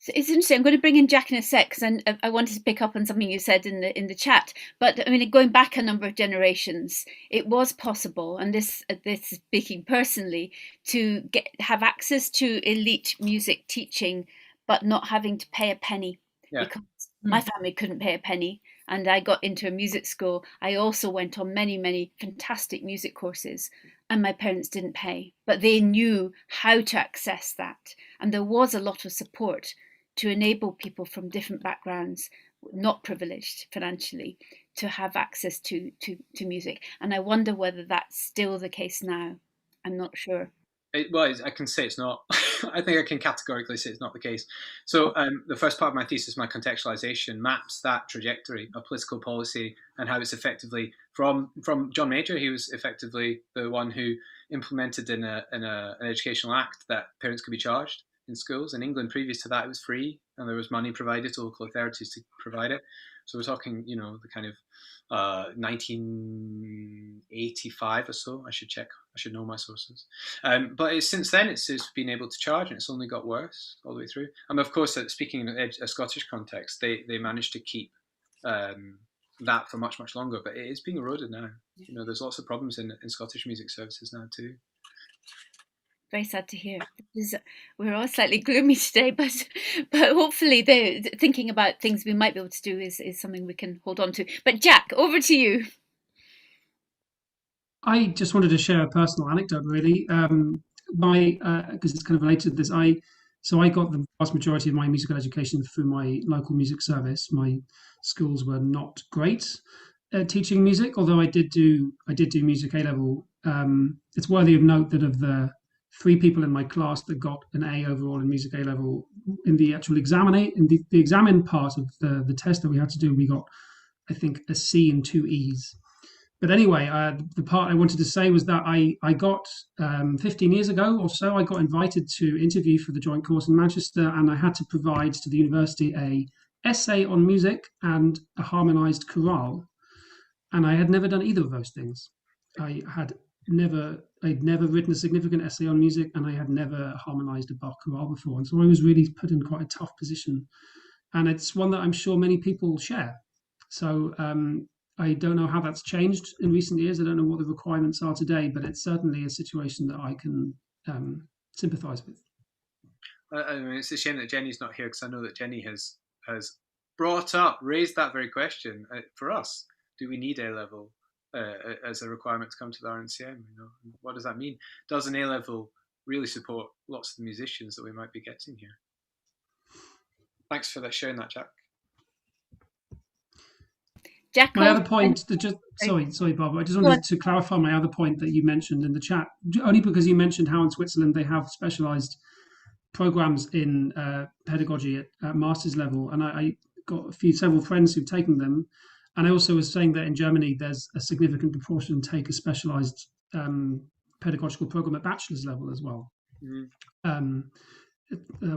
So it's interesting. I'm going to bring in Jack in a sec, because I wanted to pick up on something you said in the chat. But I mean, going back a number of generations, it was possible, and this is speaking personally, to have access to elite music teaching, but not having to pay a penny. Yeah. Because My family couldn't pay a penny, and I got into a music school. I also went on many, many fantastic music courses, and my parents didn't pay, but they knew how to access that. And there was a lot of support to enable people from different backgrounds, not privileged financially, to have access to music. And I wonder whether that's still the case now. I'm not sure. Well, I can say it's not. I think I can categorically say it's not the case. So the first part of my thesis, my contextualization, maps that trajectory of political policy and how it's effectively from John Major. He was effectively the one who implemented in an educational act that parents could be charged in schools. In England, previous to that, it was free, and there was money provided to local authorities to provide it. So we're talking, the kind of 1985 or so. I should check. I should know my sources. But since then, it's been able to charge, and it's only got worse all the way through. And of course, speaking in a Scottish context, they managed to keep that for much, much longer. But it is being eroded now. There's lots of problems in Scottish music services now too. Very sad to hear. We're all slightly gloomy today, but hopefully thinking about things we might be able to do is something we can hold on to. But Jack, over to you. I just wanted to share a personal anecdote, really, because it's kind of related to this. I got the vast majority of my musical education through my local music service. My schools were not great at teaching music, although I did do music A level. It's worthy of note that of the 3 people in my class that got an A overall in music A level, in the actual the examine part of the test that we had to do, we got, I think, a C and 2 E's. But anyway, the part I wanted to say was that I got 15 years ago or so, I got invited to interview for the joint course in Manchester, and I had to provide to the university a essay on music and a harmonised chorale. And I had never done either of those things. I'd never written a significant essay on music, and I had never harmonised a Bach chorale before. And so I was really put in quite a tough position. And it's one that I'm sure many people share. So I don't know how that's changed in recent years. I don't know what the requirements are today, but it's certainly a situation that I can sympathise with. I mean, it's a shame that Jenny's not here, because I know that Jenny has raised that very question for us. Do we need A-level as a requirement to come to the RNCM? What does that mean? Does an A-level really support lots of the musicians that we might be getting here? Thanks for sharing that, Jack. My other point, sorry, Barbara, I just wanted to clarify my other point that you mentioned in the chat, only because you mentioned how in Switzerland they have specialised programmes in pedagogy at master's level, and I got several friends who've taken them, and I also was saying that in Germany there's a significant proportion take a specialised pedagogical programme at bachelor's level as well. Mm-hmm.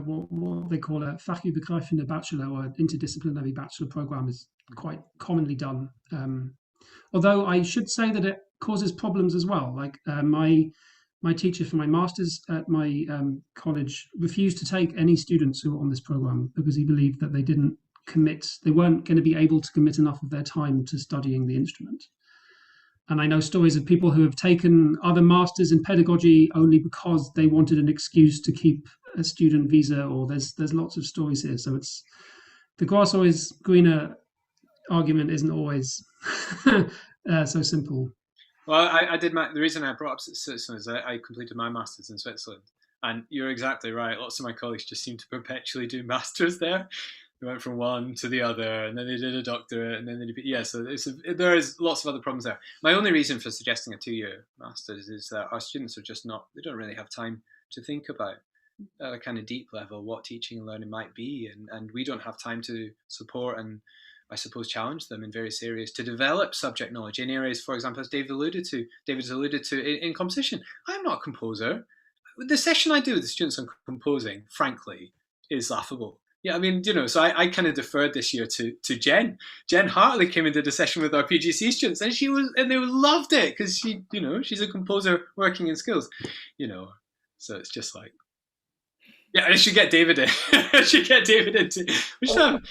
What they call a fachübergreifende bachelor, or an interdisciplinary bachelor program, is quite commonly done. Although I should say that it causes problems as well. Like my teacher for my master's at my college refused to take any students who were on this program because he believed that they weren't going to be able to commit enough of their time to studying the instrument. And I know stories of people who have taken other masters in pedagogy only because they wanted an excuse to keep a student visa, or there's lots of stories here. So it's the grass always greener argument isn't always so simple. Well, I did the reason I brought up Switzerland is I completed my master's in Switzerland, and you're exactly right. Lots of my colleagues just seem to perpetually do masters there. They went from one to the other, and then they did a doctorate, and then they did, so there is lots of other problems there. My only reason for suggesting a 2-year master's is that our students are just they don't really have time to think about at a kind of deep level what teaching and learning might be, and we don't have time to support and, I suppose, challenge them in various areas to develop subject knowledge in areas, for example, as David's alluded to in composition. I'm not a composer. The session I do with the students on composing, frankly, is laughable. Yeah, I mean, so I kind of deferred this year to Jen. Jen Hartley came and did a session with our PGC students, and they loved it because she's a composer working in schools, so it's just like, yeah, I should get David in. I should get David in too. Well,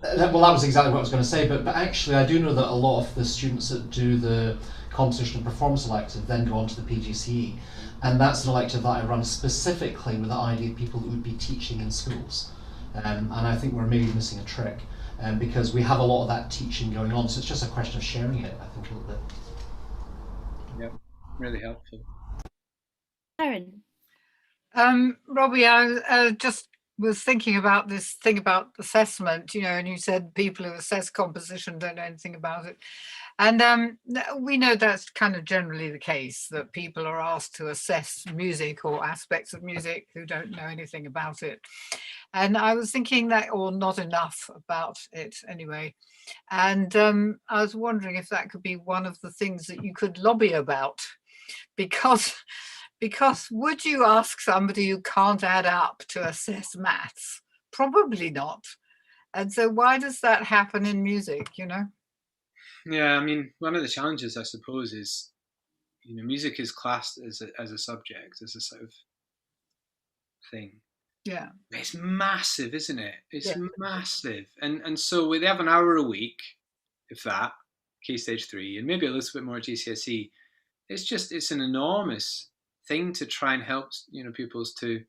that was exactly what I was going to say, but actually I do know that a lot of the students that do the composition and performance elective then go on to the PGCE, and that's an elective that I run specifically with the idea of people that would be teaching in schools. And I think we're maybe missing a trick. because we have a lot of that teaching going on. So it's just a question of sharing it, I think, a little bit. Yeah, really helpful. Karen. Robbie, I just was thinking about this thing about assessment, and you said people who assess composition don't know anything about it. And we know that's kind of generally the case, that people are asked to assess music or aspects of music who don't know anything about it. And I was thinking that, or not enough about it anyway. And I was wondering if that could be one of the things that you could lobby about, because would you ask somebody who can't add up to assess maths? Probably not. And so why does that happen in music, Yeah, I mean, one of the challenges, I suppose, is, music is classed as a subject, as a sort of thing. Yeah. It's massive, isn't it? It's Yeah. massive. And so they have an hour a week, if that, Key Stage 3, and maybe a little bit more at GCSE. It's an enormous thing to try and help, pupils to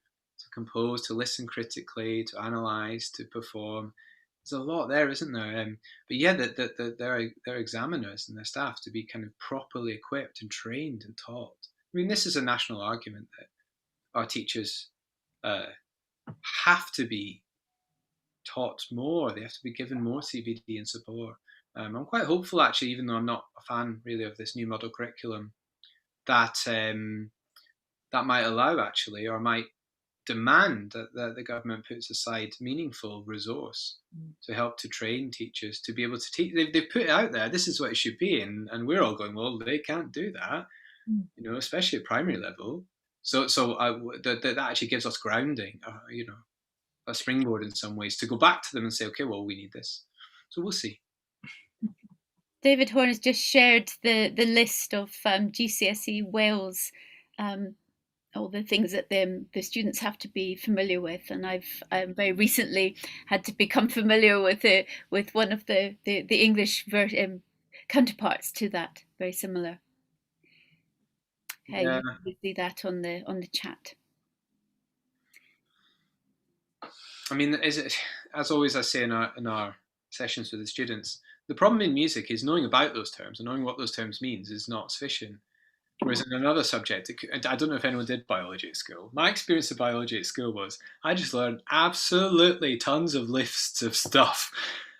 compose, to listen critically, to analyse, to perform. There's a lot there, isn't there? But yeah, their examiners and their staff to be kind of properly equipped and trained and taught. I mean, this is a national argument that our teachers have to be taught more. They have to be given more CPD and support. I'm quite hopeful, actually, even though I'm not a fan really of this new model curriculum, that that might allow, actually, or might demand that the government puts aside meaningful resource to help to train teachers to be able to teach. They've put it out there, this is what it should be, and we're all going, well, they can't do that, especially at primary level. So that actually gives us grounding, a springboard in some ways to go back to them and say, okay, well, we need this. So we'll see. David Horn has just shared the list of GCSE Wales, all the things that the students have to be familiar with, and I've very recently had to become familiar with one of the English counterparts to that, very similar. Yeah. You see that on the chat. I mean, as always I say in our sessions with the students, the problem in music is knowing about those terms and knowing what those terms means is not sufficient. Whereas in another subject, I don't know if anyone did biology at school. My experience of biology at school was I just learned absolutely tons of lists of stuff.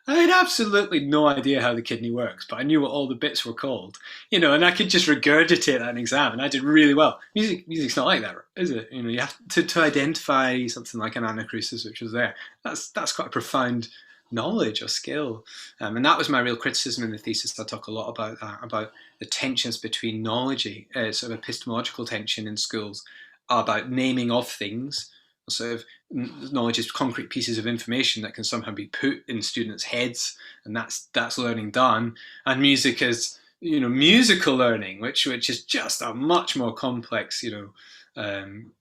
I had absolutely no idea how the kidney works, but I knew what all the bits were called, and I could just regurgitate that in exam, and I did really well. Music's not like that, is it? You have to identify something like an anacrusis, which was there. That's quite a profound knowledge or skill, and that was my real criticism in the thesis. I talk a lot about that, about the tensions between knowledge, sort of epistemological tension in schools, about naming of things. Sort of knowledge is concrete pieces of information that can somehow be put in students' heads, and that's learning done. And music is, musical learning, which is just a much more complex,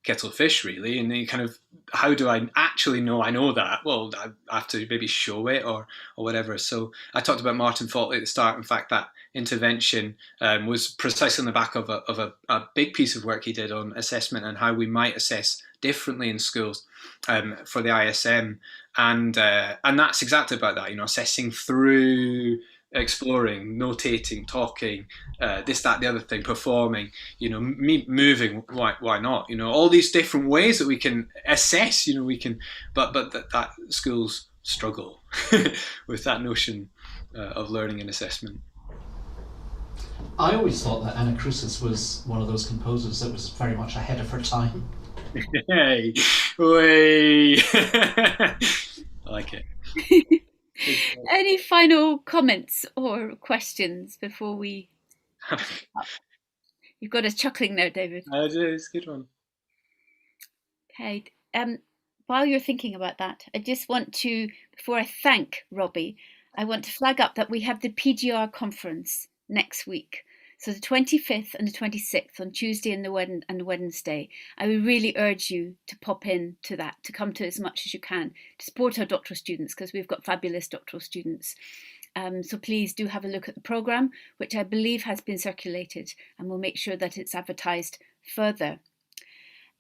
kettle of fish, really. And you kind of, how do I actually know I know that? Well, I have to maybe show it or whatever. So I talked about Martin Fawley at the start. In fact, that intervention was precisely on the back of a big piece of work he did on assessment and how we might assess differently in schools for the ISM, and that's exactly about that. Assessing through exploring, notating, talking, this, that, the other thing, performing, moving. Why not? All these different ways that we can assess. We can, but that schools struggle with that notion of learning and assessment. I always thought that Anacrusis was one of those composers that was very much ahead of her time. Hey, way! I like it. Any final comments or questions before we? You've got us chuckling there, David. It's a good one. Okay. While you're thinking about that, I just want to, before I thank Robbie, I want to flag up that we have the PGR conference next week. So the 25th and the 26th on Tuesday and Wednesday. I would really urge you to pop in to that, to come to as much as you can, to support our doctoral students, because we've got fabulous doctoral students. So please do have a look at the programme, which I believe has been circulated, and we'll make sure that it's advertised further.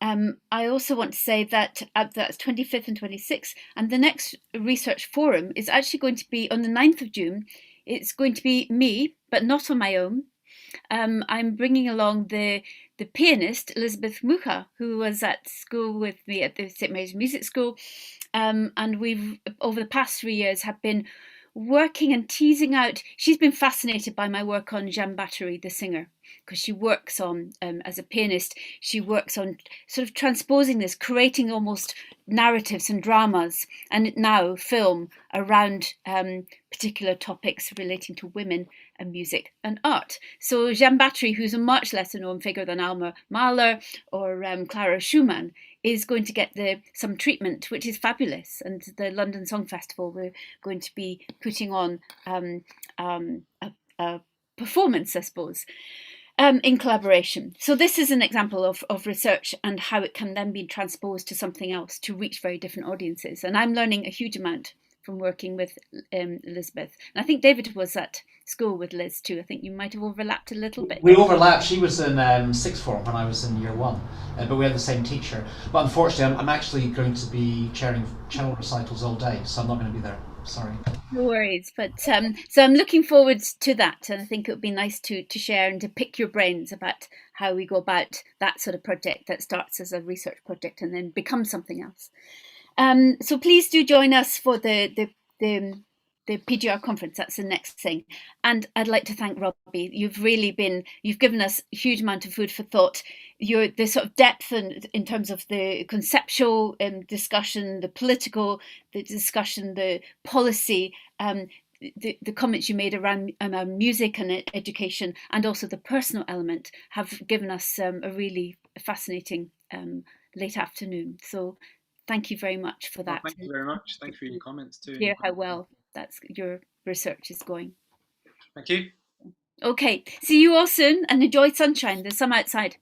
I also want to say that that's 25th and 26th, and the next research forum is actually going to be on the 9th of June. It's going to be me, but not on my own. I'm bringing along the pianist Elizabeth Mucha, who was at school with me at the St Mary's Music School, and we've over the past 3 years have been working and teasing out. She's been fascinated by my work on Jeanne Battery, the singer, because she works on, as a pianist, she works on sort of transposing this, creating almost narratives and dramas, and now film around particular topics relating to women and music and art. So Jeanne Battery, who's a much lesser known figure than Alma Mahler or Clara Schumann, is going to get some treatment, which is fabulous. And the London Song Festival, we're going to be putting on a performance, I suppose, in collaboration. So this is an example of research and how it can then be transposed to something else to reach very different audiences. And I'm learning a huge amount from working with Elizabeth. And I think David was at school with Liz too. I think you might have overlapped a little bit. We overlapped. She was in sixth form when I was in year one, but we had the same teacher. But unfortunately, I'm actually going to be chairing cello recitals all day, so I'm not going to be there. Sorry. No worries, but so I'm looking forward to that, and I think it would be nice to share and to pick your brains about how we go about that sort of project that starts as a research project and then becomes something else. So please do join us for the PGR conference. That's the next thing. And I'd like to thank Robbie. You've given us a huge amount of food for thought. The sort of depth and in terms of the conceptual discussion, the political, the discussion, the policy, the comments you made around music and education, and also the personal element have given us a really fascinating late afternoon. So thank you very much for that. Well, thank you very much. Thank you for your comments too. Hear how well your research is going. Thank you. Okay, see you all soon and enjoy sunshine. There's some outside.